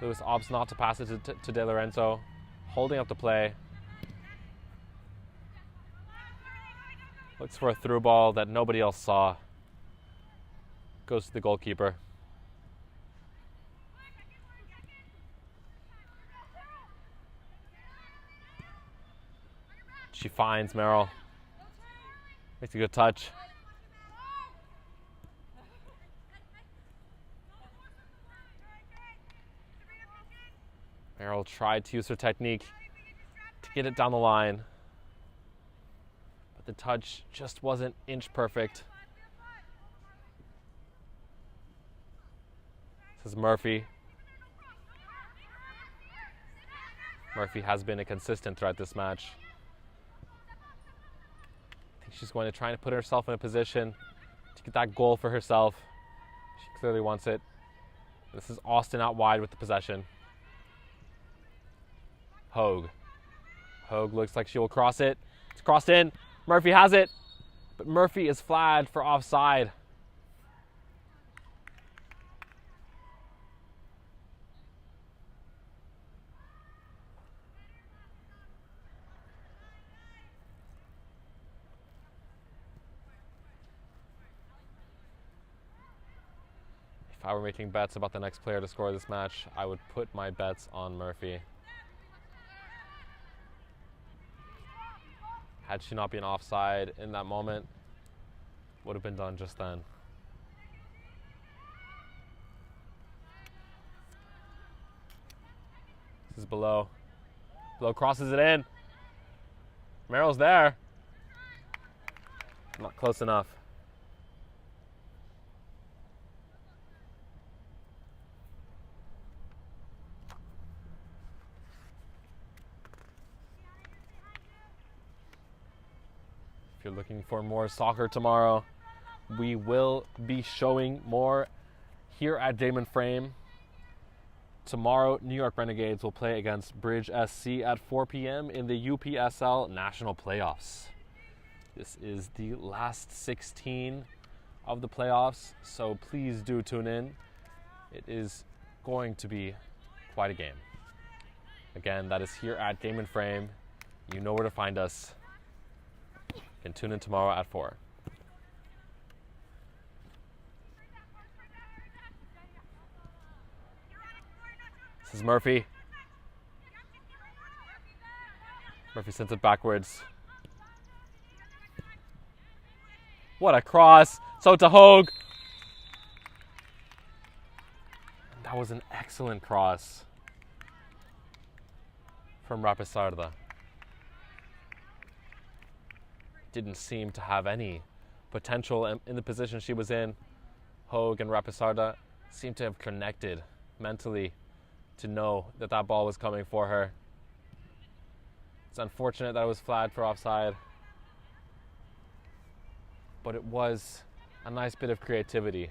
Lewis opts not to pass it to De Lorenzo. Holding up the play. Looks for a through ball that nobody else saw. Goes to the goalkeeper. She finds Merrill. Makes a good touch. Merrill tried to use her technique to get it down the line. But the touch just wasn't inch perfect. This is Murphy. Murphy has been a consistent throughout this match. I think she's going to try and put herself in a position to get that goal for herself. She clearly wants it. This is Austin out wide with the possession. Hogue. Hogue looks like she will cross it. It's crossed in. Murphy has it. But Murphy is flagged for offside. If I were making bets about the next player to score this match, I would put my bets on Murphy. Had she not been offside in that moment, would have been done just then. This is Below. Below crosses it in. Merrill's there. Not close enough. If you're looking for more soccer tomorrow, we will be showing more here at Damon Frame. Tomorrow, New York Renegades will play against Bridge SC at 4 p.m. in the UPSL National Playoffs. This is the last 16 of the playoffs, so please do tune in. It is going to be quite a game. Again, that is here at Damon Frame. You know where to find us. You can tune in tomorrow at 4. This is Murphy. Murphy sends it backwards. What a cross. So to Hogue. That was an excellent cross from Rapisarda. Didn't seem to have any potential in the position she was in. Hogue and Rapisarda seemed to have connected mentally to know that that ball was coming for her. It's unfortunate that it was flagged for offside, but it was a nice bit of creativity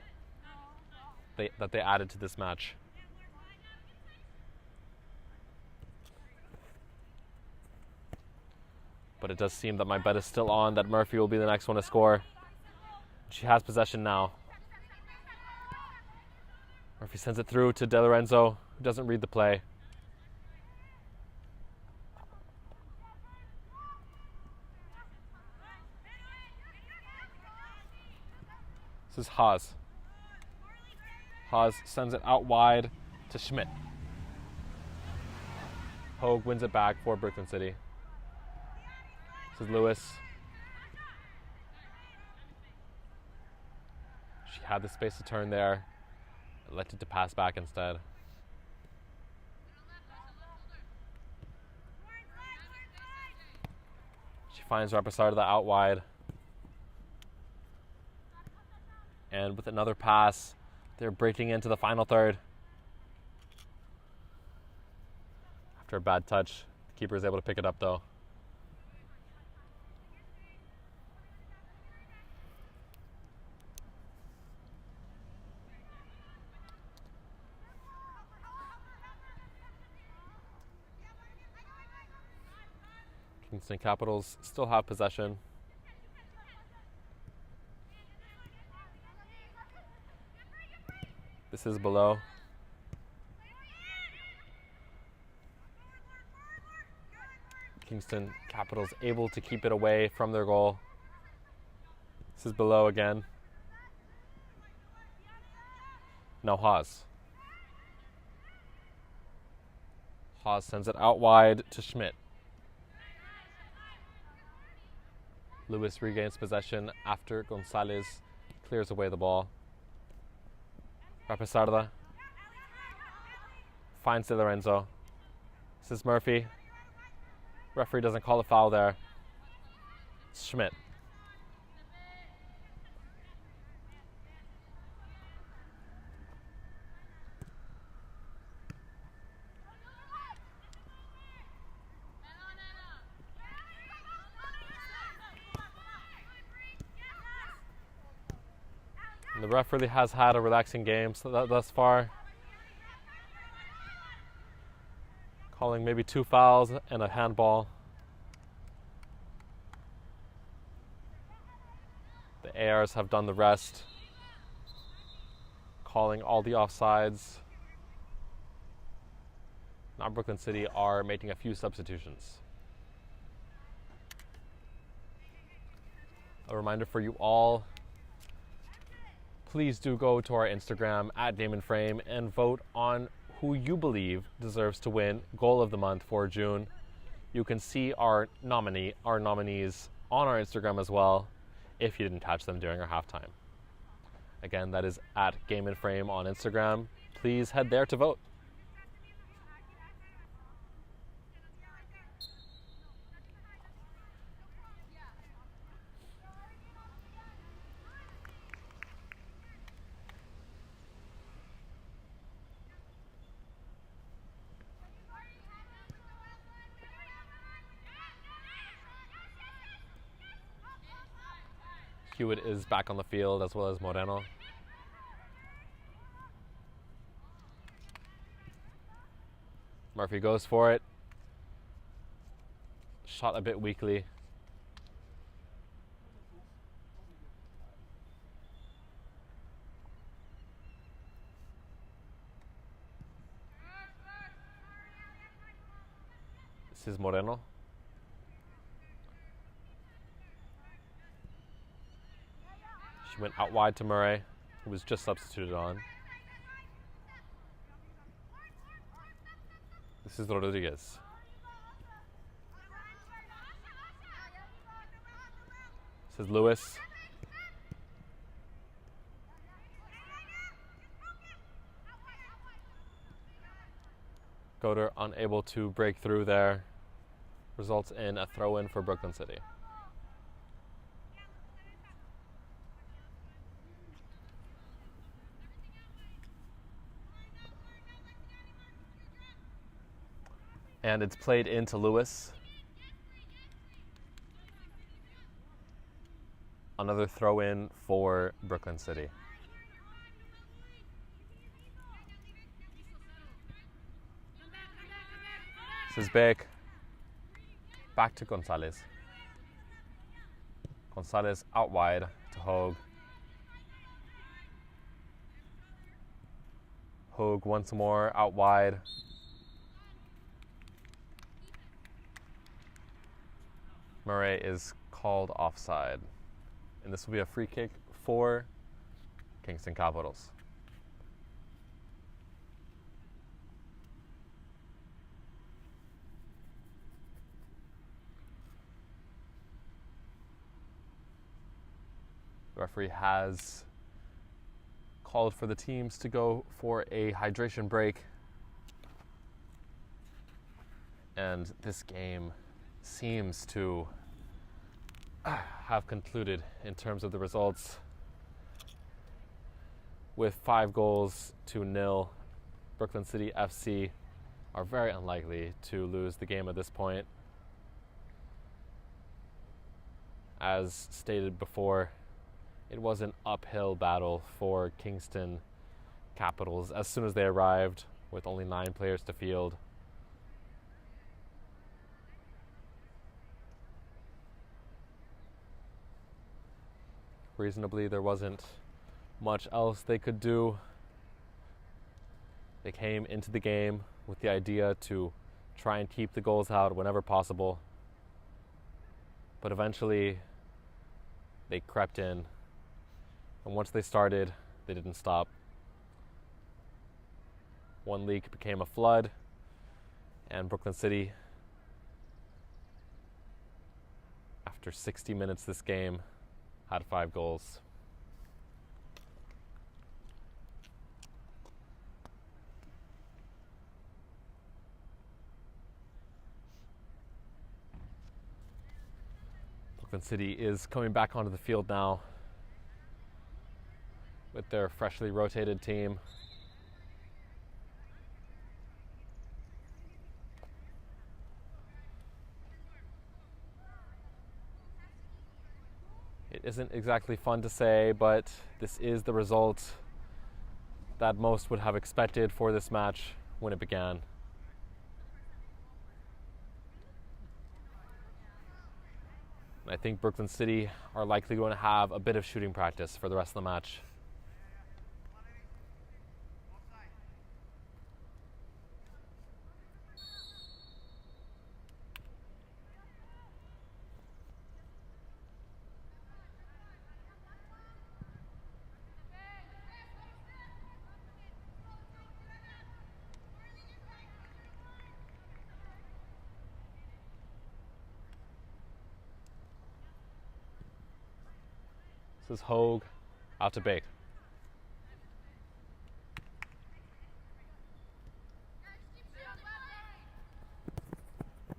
that they added to this match. But it does seem that my bet is still on that Murphy will be the next one to score. She has possession now. Murphy sends it through to De Lorenzo, who doesn't read the play. This is Haas. Haas sends it out wide to Schmidt. Hogue wins it back for Brooklyn City. This is Lewis. She had the space to turn there. Elected to pass back instead. She finds Rapisarda out wide. And with another pass, they're breaking into the final third. After a bad touch, the keeper is able to pick it up though. Kingston Capitals still have possession. This is below. Kingston Capitals able to keep it away from their goal. This is below again. Now Haas. Haas sends it out wide to Schmidt. Lewis regains possession after Gonzalez clears away the ball. Rapisarda finds De Lorenzo. This is Murphy. Referee doesn't call a foul there. It's Schmidt. And the ref really has had a relaxing game thus far. Calling maybe 2 fouls and a handball. The ARs have done the rest. Calling all the offsides. Now Brooklyn City are making a few substitutions. A reminder for you all, please do go to our Instagram @GameInFrame and vote on who you believe deserves to win Goal of the Month for June. You can see our nominees on our Instagram as well if you didn't catch them during our halftime. Again, that is @GameInFrame on Instagram. Please head there to vote. Hewitt is back on the field as well as Moreno. Murphy goes for it. Shot a bit weakly. This is Moreno. She went out wide to Murray, who was just substituted on. This is Rodriguez. This is Lewis. Goder unable to break through there. Results in a throw-in for Brooklyn City. And it's played into Lewis. Another throw-in for Brooklyn City. This is Beck. Back to Gonzalez. Gonzalez out wide to Hogue. Hogue once more out wide. Murray is called offside. And this will be a free kick for Kingston Capitals. The referee has called for the teams to go for a hydration break. And this game seems to have concluded in terms of the results with 5-0. Brooklyn City FC are very unlikely to lose the game at this point. As stated before, it was an uphill battle for Kingston Capitals as soon as they arrived with only 9 players to field. Reasonably, there wasn't much else they could do. They came into the game with the idea to try and keep the goals out whenever possible. But eventually, they crept in. And once they started, they didn't stop. One leak became a flood, and Brooklyn City, after 60 minutes this game, had 5 goals. Brooklyn City is coming back onto the field now with their freshly rotated team. It isn't exactly fun to say, but this is the result that most would have expected for this match when it began. I think Brooklyn City are likely going to have a bit of shooting practice for the rest of the match. This is Hogue out to Bake.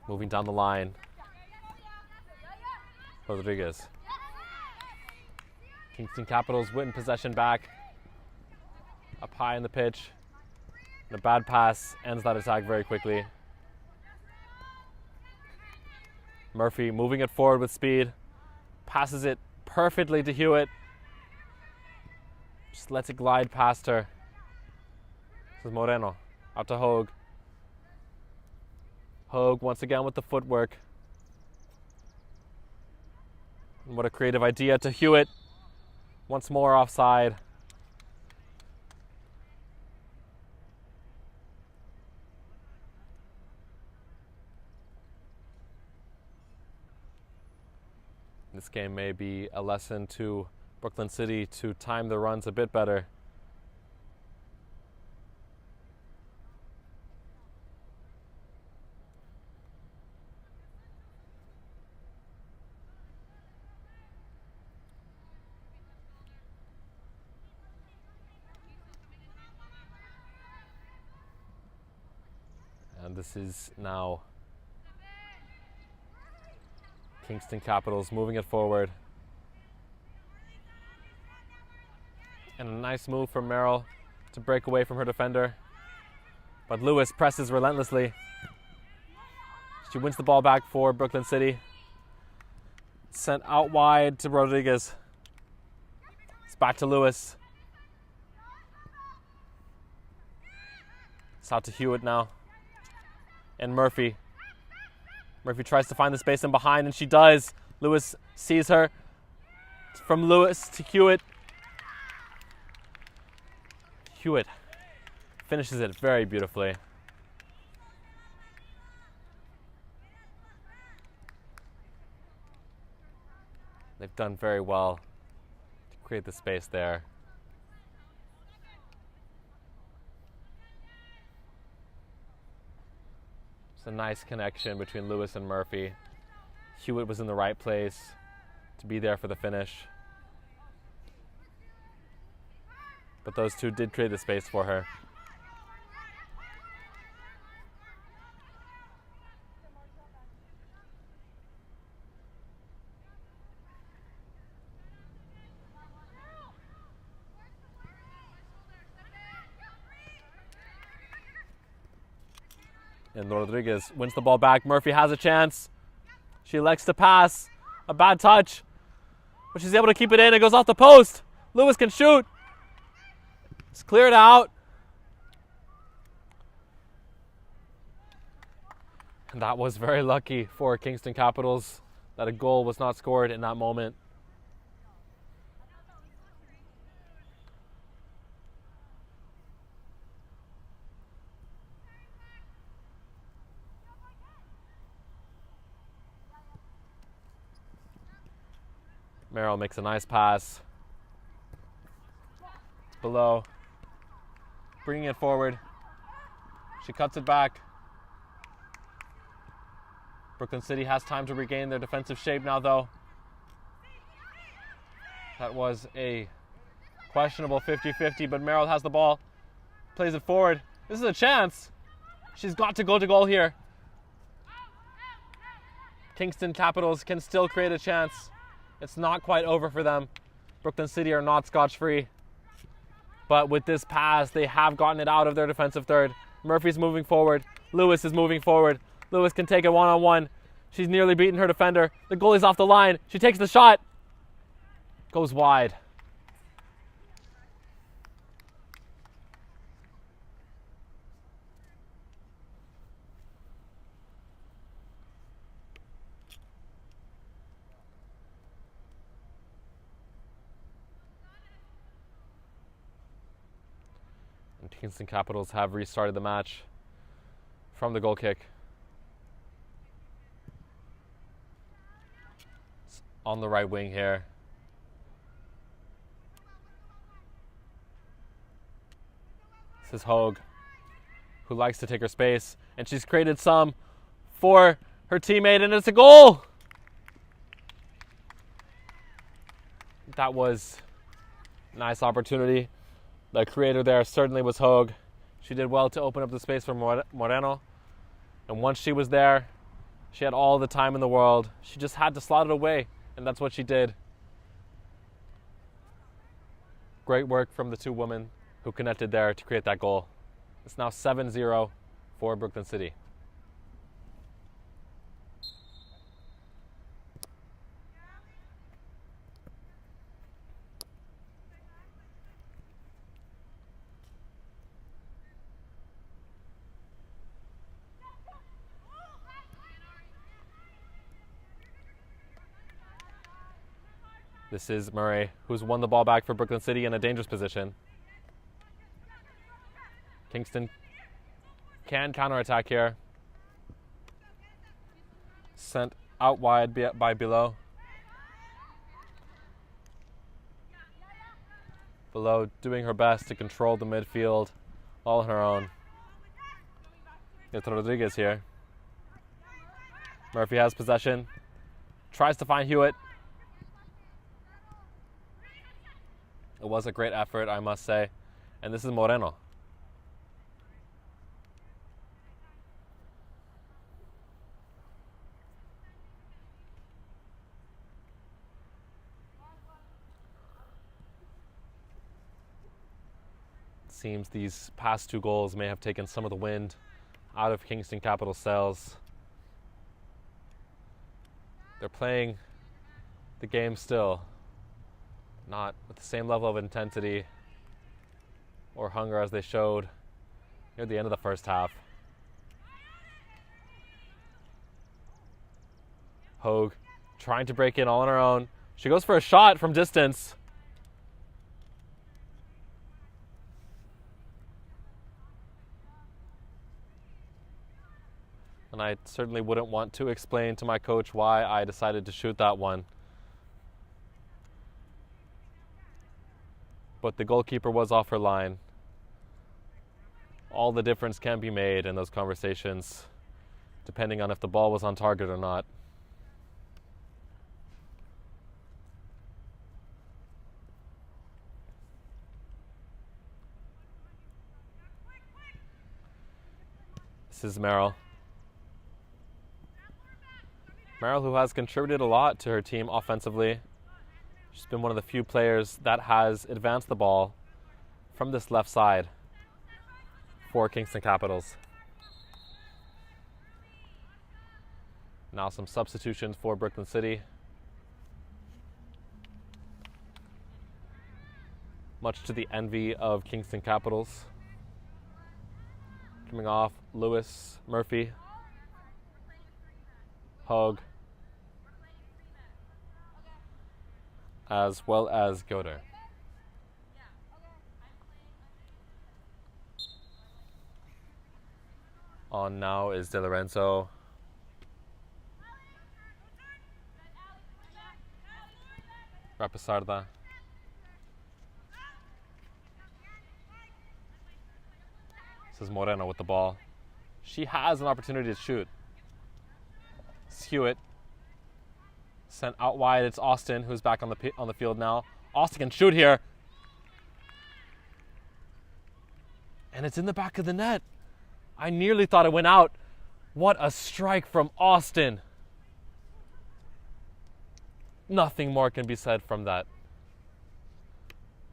Moving down the line. Rodriguez. Kingston Capitals win possession back. Up high in the pitch. And a bad pass ends that attack very quickly. Murphy moving it forward with speed. Passes it perfectly to Hewitt. Just lets it glide past her. This is Moreno. Out to Hogue. Hogue once again with the footwork. And what a creative idea to Hewitt. Once more offside. This game may be a lesson to Brooklyn City to time the runs a bit better. And this is now Kingston Capitals moving it forward. And a nice move from Merrill to break away from her defender. But Lewis presses relentlessly. She wins the ball back for Brooklyn City. Sent out wide to Rodriguez. It's back to Lewis. It's out to Hewitt now. And Murphy. Murphy tries to find the space in behind, and she does. Lewis sees her. From Lewis to Hewitt. Hewitt finishes it very beautifully. They've done very well to create the space there. It's a nice connection between Lewis and Murphy. Hewitt was in the right place to be there for the finish. But those two did create the space for her. And Rodriguez wins the ball back. Murphy has a chance. She elects to pass. A bad touch. But she's able to keep it in. It goes off the post. Lewis can shoot. It's cleared out. And that was very lucky for Kingston Capitals that a goal was not scored in that moment. Merrill makes a nice pass. Below. Bringing it forward. She cuts it back. Brooklyn City has time to regain their defensive shape now, though. That was a questionable 50-50, but Merrill has the ball. Plays it forward. This is a chance. She's got to go to goal here. Kingston Capitals can still create a chance. It's not quite over for them. Brooklyn City are not scotch-free. But with this pass, they have gotten it out of their defensive third. Murphy's moving forward. Lewis is moving forward. Lewis can take it one-on-one. She's nearly beaten her defender. The goalie's off the line. She takes the shot. Goes wide. And Kingston Capitals have restarted the match from the goal kick. It's on the right wing here. This is Hogue, who likes to take her space, and she's created some for her teammate, and it's a goal! That was a nice opportunity. The creator there certainly was Hogue. She did well to open up the space for Moreno. And once she was there, she had all the time in the world. She just had to slot it away, and that's what she did. Great work from the two women who connected there to create that goal. It's now 7-0 for Brooklyn City. This is Murray, who's won the ball back for Brooklyn City in a dangerous position. Kingston can counterattack here. Sent out wide by Below. Below doing her best to control the midfield all on her own. It's Rodriguez here. Murphy has possession. Tries to find Hewitt. It was a great effort, I must say. And this is Moreno. It seems these past two goals may have taken some of the wind out of Kingston Capital sails. They're playing the game still. Not with the same level of intensity or hunger as they showed near the end of the first half. Hogue trying to break in all on her own. She goes for a shot from distance. And I certainly wouldn't want to explain to my coach why I decided to shoot that one. But the goalkeeper was off her line. All the difference can be made in those conversations, depending on if the ball was on target or not. This is Merrill. Merrill, who has contributed a lot to her team offensively. She's been one of the few players that has advanced the ball from this left side for Kingston Capitals. Now some substitutions for Brooklyn City. Much to the envy of Kingston Capitals. Coming off, Lewis, Murphy, Hogue, as well as Goder. On now is De Lorenzo. Rapisarda. This is Moreno with the ball. She has an opportunity to shoot. It's Hewitt. Sent out wide. It's Austin who's back on the field now. Austin can shoot here. And it's in the back of the net. I nearly thought it went out. What a strike from Austin. Nothing more can be said from that.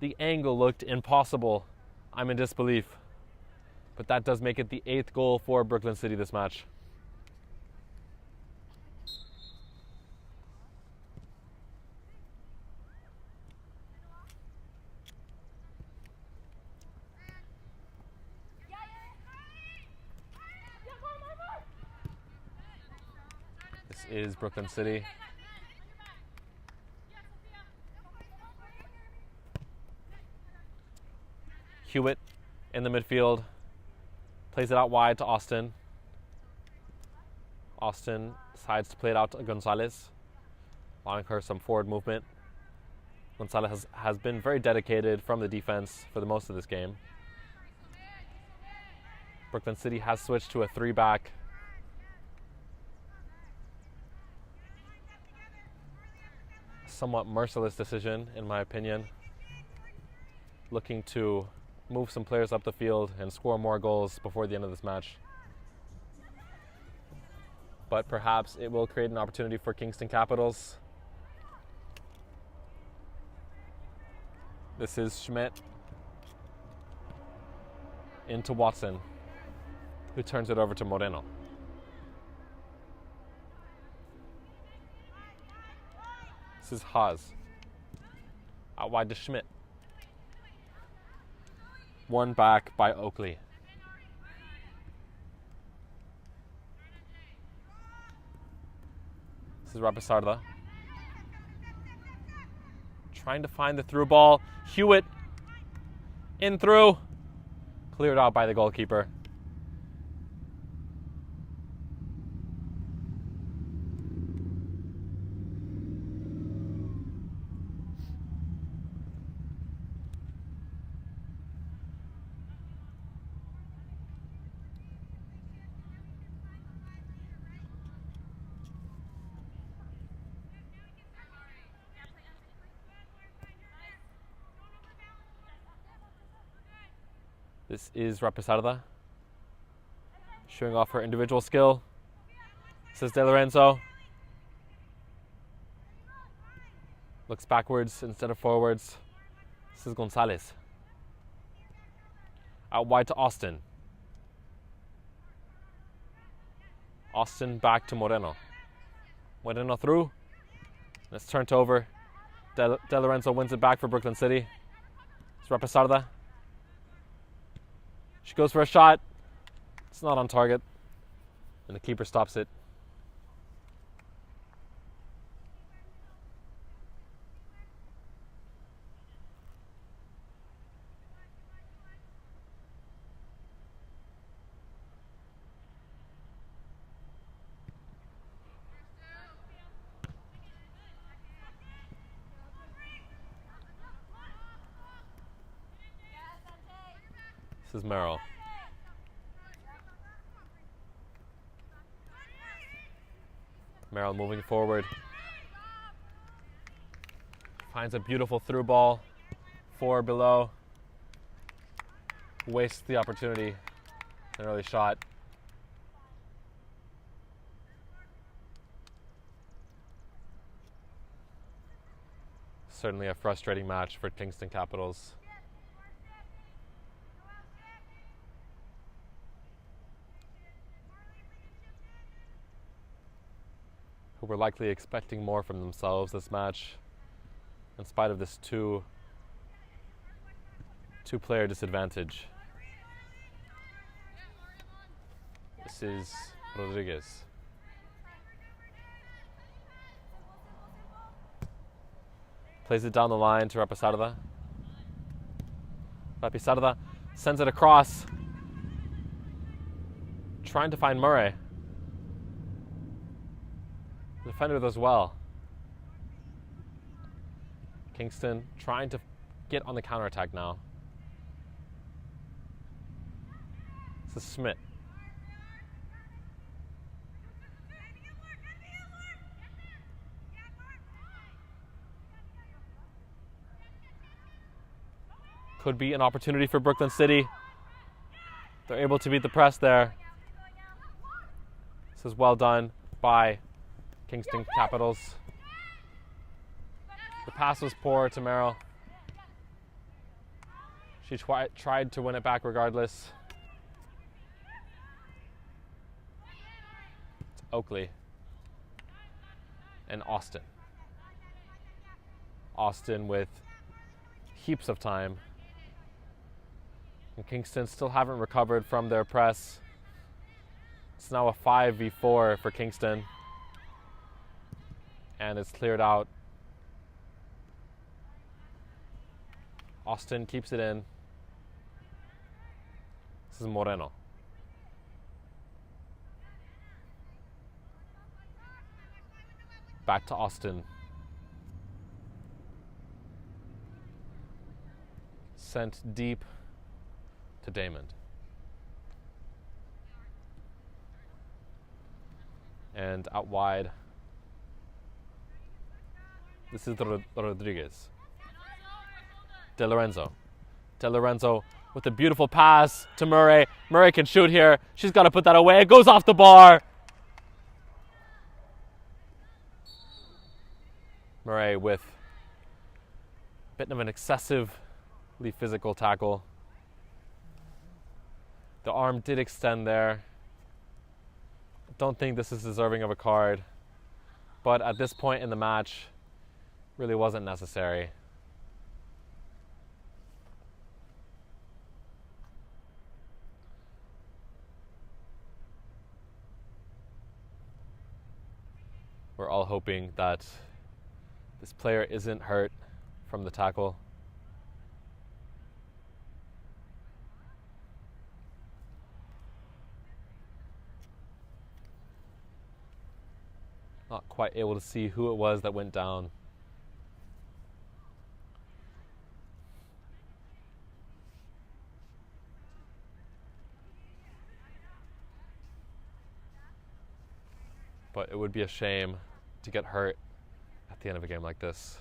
The angle looked impossible. I'm in disbelief. But that does make it the 8th goal for Brooklyn City this match. This is Brooklyn City. Hewitt in the midfield. Plays it out wide to Austin. Austin decides to play it out to Gonzalez, allowing her some forward movement. Gonzalez has been very dedicated from the defense for the most of this game. Brooklyn City has switched to a 3-back. Somewhat merciless decision, in my opinion. Looking to move some players up the field and score more goals before the end of this match. But perhaps it will create an opportunity for Kingston Capitals. This is Schmidt into Watson, who turns it over to Moreno. This is Haas. Out wide to Schmidt. One back by Oakley. This is Rapisarda. Trying to find the through ball. Hewitt in through. Cleared out by the goalkeeper. This is Rapisarda, showing off her individual skill. This is De Lorenzo. Looks backwards instead of forwards. This is Gonzalez. Out wide to Austin. Austin back to Moreno. Moreno through. And it's turned over. De Lorenzo wins it back for Brooklyn City. It's Rapisarda. She goes for a shot. It's not on target. And the keeper stops it. This is Merrill. Merrill moving forward. Finds a beautiful through ball. 4 below. Wastes the opportunity. An early shot. Certainly a frustrating match for Kingston Capitals. Who were likely expecting more from themselves this match, in spite of this two-player disadvantage. This is Rodriguez. Plays it down the line to Rapisarda. Rapisarda sends it across, trying to find Murray. The defender does well. Kingston trying to get on the counterattack now. This is Schmidt. Could be an opportunity for Brooklyn City. They're able to beat the press there. This is well done by Kingston Capitals. The pass was poor to Merrill. She tried to win it back regardless. It's Oakley and Austin. Austin with heaps of time. And Kingston still haven't recovered from their press. It's now a 5v4 for Kingston. And it's cleared out. Austin keeps it in. This is Moreno. Back to Austin. Sent deep to Damon. And out wide. This is Rodriguez. De Lorenzo. De Lorenzo with a beautiful pass to Murray. Murray can shoot here. She's got to put that away. It goes off the bar. Murray with a bit of an excessively physical tackle. The arm did extend there. Don't think this is deserving of a card, but at this point in the match, really wasn't necessary. We're all hoping that this player isn't hurt from the tackle. Not quite able to see who it was that went down. But it would be a shame to get hurt at the end of a game like this.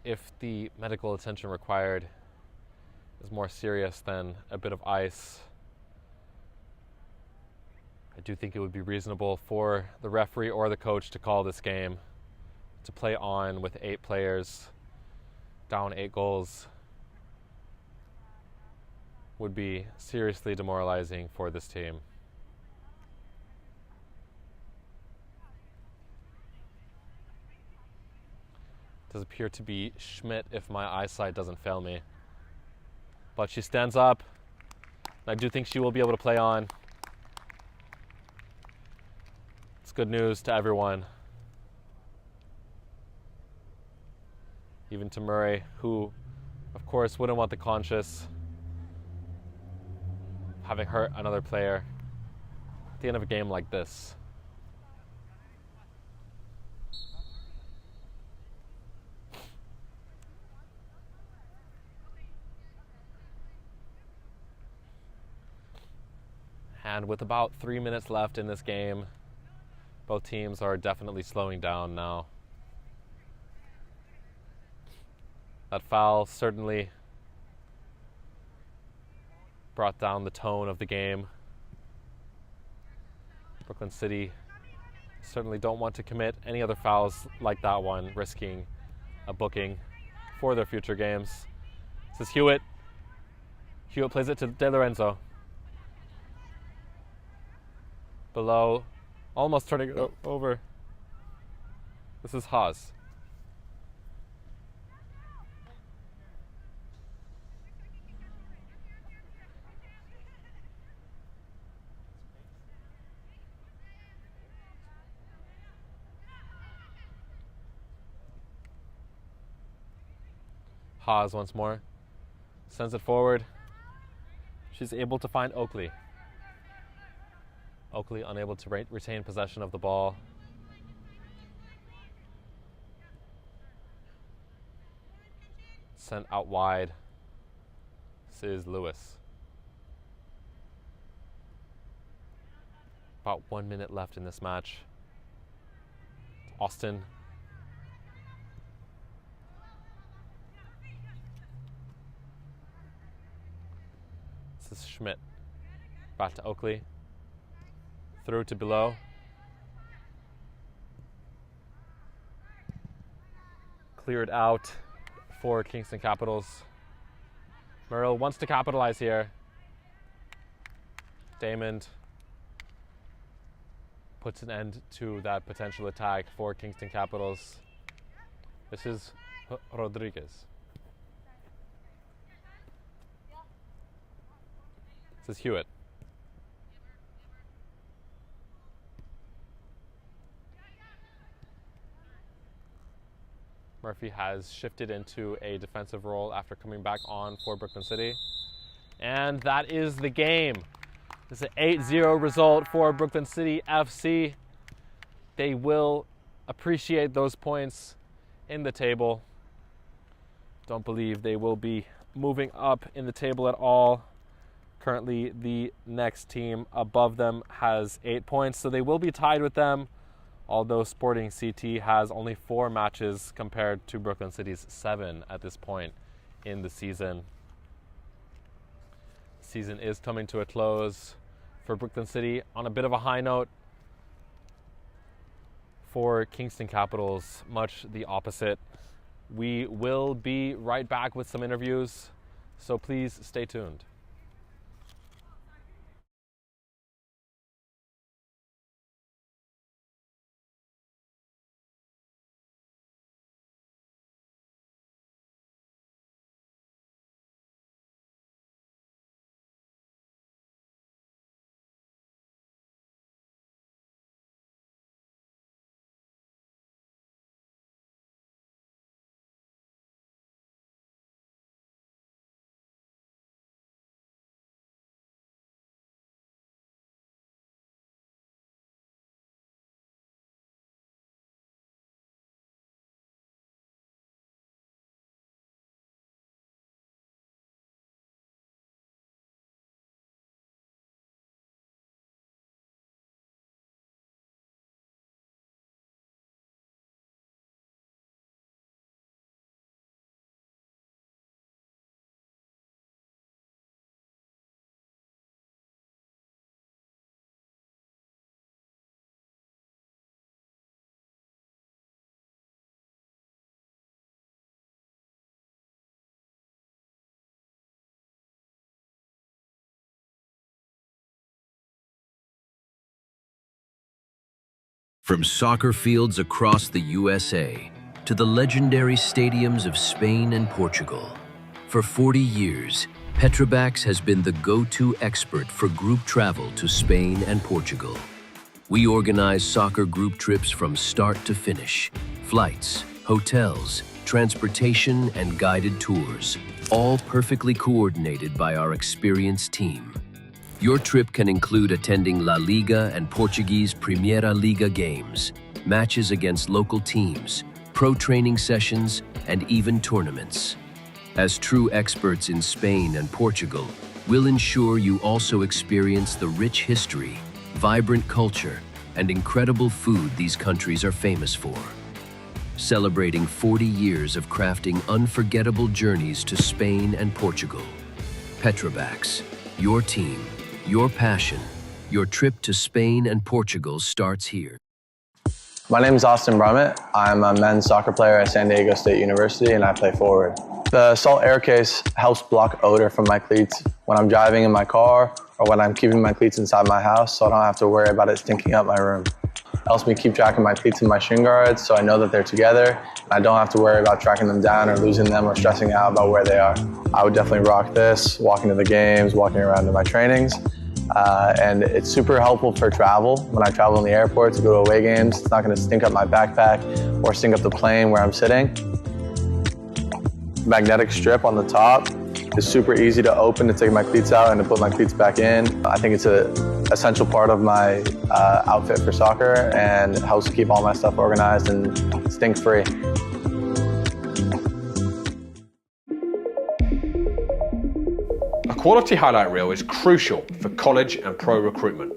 If the medical attention required is more serious than a bit of ice, I do think it would be reasonable for the referee or the coach to call this game. To play on with 8 players, down 8 goals, would be seriously demoralizing for this team. Does appear to be Schmidt if my eyesight doesn't fail me. But she stands up. I do think she will be able to play on. It's good news to everyone. Even to Murray, who, of course, wouldn't want the conscious having hurt another player at the end of a game like this. And with about 3 minutes left in this game, both teams are definitely slowing down now. That foul certainly brought down the tone of the game. Brooklyn City certainly don't want to commit any other fouls like that one, risking a booking for their future games. This is Hewitt. Hewitt plays it to De Lorenzo. Below, almost turning it over. This is Haas. Haas once more. Sends it forward. She's able to find Oakley. Oakley unable to retain possession of the ball. Sent out wide. This is Lewis. About 1 minute left in this match. Austin. This is Schmidt. Back to Oakley. Through to below. Cleared out for Kingston Capitals. Merrill wants to capitalize here. Damon puts an end to that potential attack for Kingston Capitals. This is Rodriguez. This is Hewitt. Murphy has shifted into a defensive role after coming back on for Brooklyn City. And that is the game. It's an 8-0 result for Brooklyn City FC. They will appreciate those points in the table. Don't believe they will be moving up in the table at all. Currently, the next team above them has 8 points, so they will be tied with them, although Sporting CT has only 4 matches compared to Brooklyn City's 7 at this point in the season. Season is coming to a close for Brooklyn City on a bit of a high note. For Kingston Capitals, much the opposite. We will be right back with some interviews, so please stay tuned. From soccer fields across the USA to the legendary stadiums of Spain and Portugal, for 40 years, Petrobax has been the go-to expert for group travel to Spain and Portugal. We organize soccer group trips from start to finish, flights, hotels, transportation, and guided tours, all perfectly coordinated by our experienced team. Your trip can include attending La Liga and Portuguese Primeira Liga games, matches against local teams, pro training sessions, and even tournaments. As true experts in Spain and Portugal, we'll ensure you also experience the rich history, vibrant culture, and incredible food these countries are famous for. Celebrating 40 years of crafting unforgettable journeys to Spain and Portugal. Petrobax, your team, your passion, your trip to Spain and Portugal starts here. My name is Austin Brummett. I'm a men's soccer player at San Diego State University and I play forward. The Salt Air Case helps block odor from my cleats when I'm driving in my car or when I'm keeping my cleats inside my house so I don't have to worry about it stinking up my room. It helps me keep track of my cleats and my shin guards so I know that they're together and I don't have to worry about tracking them down or losing them or stressing out about where they are. I would definitely rock this, walking to the games, walking around to my trainings. And it's super helpful for travel. When I travel in the airport to go to away games, it's not going to stink up my backpack or stink up the plane where I'm sitting. Magnetic strip on the top It's super easy to open to take my cleats out and to put my cleats back in. I think it's an essential part of my outfit for soccer, and it helps keep all my stuff organized and stink-free. A quality highlight reel is crucial for college and pro recruitment.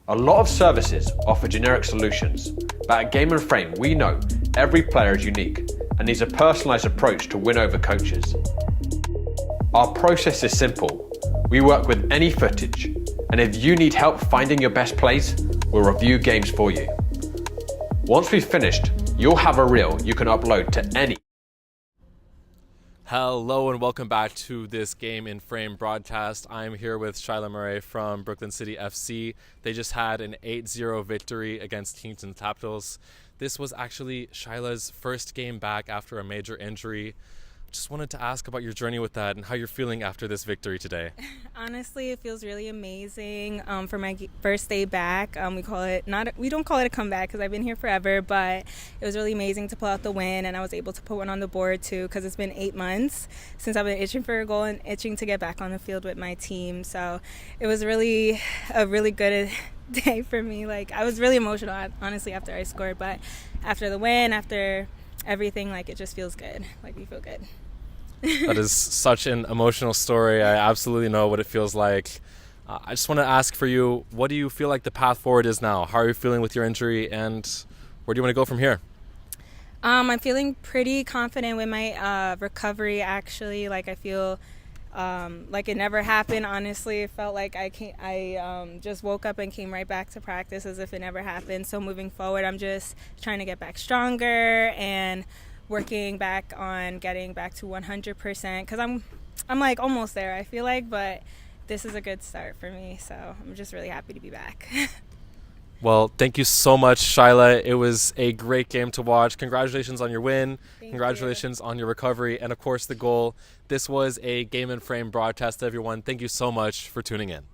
A lot of services offer generic solutions, but at Game and Frame we know every player is unique and needs a personalised approach to win over coaches. Our process is simple. We work with any footage, and if you need help finding your best plays, we'll review games for you. Once we've finished, you'll have a reel you can upload to any. Hello and welcome back to this Game in Frame broadcast. I'm here with Shyla Murray from Brooklyn City FC. They just had an 8-0 victory against Kingston Capitals. This was actually Shyla's first game back after a major injury. Just wanted to ask about your journey with that and how you're feeling after this victory today. Honestly, it feels really amazing for my first day back. We don't call it a comeback because I've been here forever, but it was really amazing to pull out the win, and I was able to put one on the board too because it's been 8 months since I've been itching for a goal and itching to get back on the field with my team. So it was really a really good day for me. Like, I was really emotional, honestly, after I scored, but after the win, after everything, like, it just feels good. Like, we feel good. That is such an emotional story. I absolutely know what it feels like. I just want to ask for you, what do you feel like the path forward is now? How are you feeling with your injury, and where do you want to go from here? I'm feeling pretty confident with my recovery, actually. Like, I feel like it never happened, honestly. It felt like I just woke up and came right back to practice as if it never happened. So moving forward, I'm just trying to get back stronger and working back on getting back to 100% because I'm like almost there, I feel like, but this is a good start for me, so I'm just really happy to be back. Well, thank you so much, Shyla. It was a great game to watch. Congratulations on your win. Congratulations on your recovery, and of course the goal. This was a Game and Frame broadcast, everyone. Thank you so much for tuning in.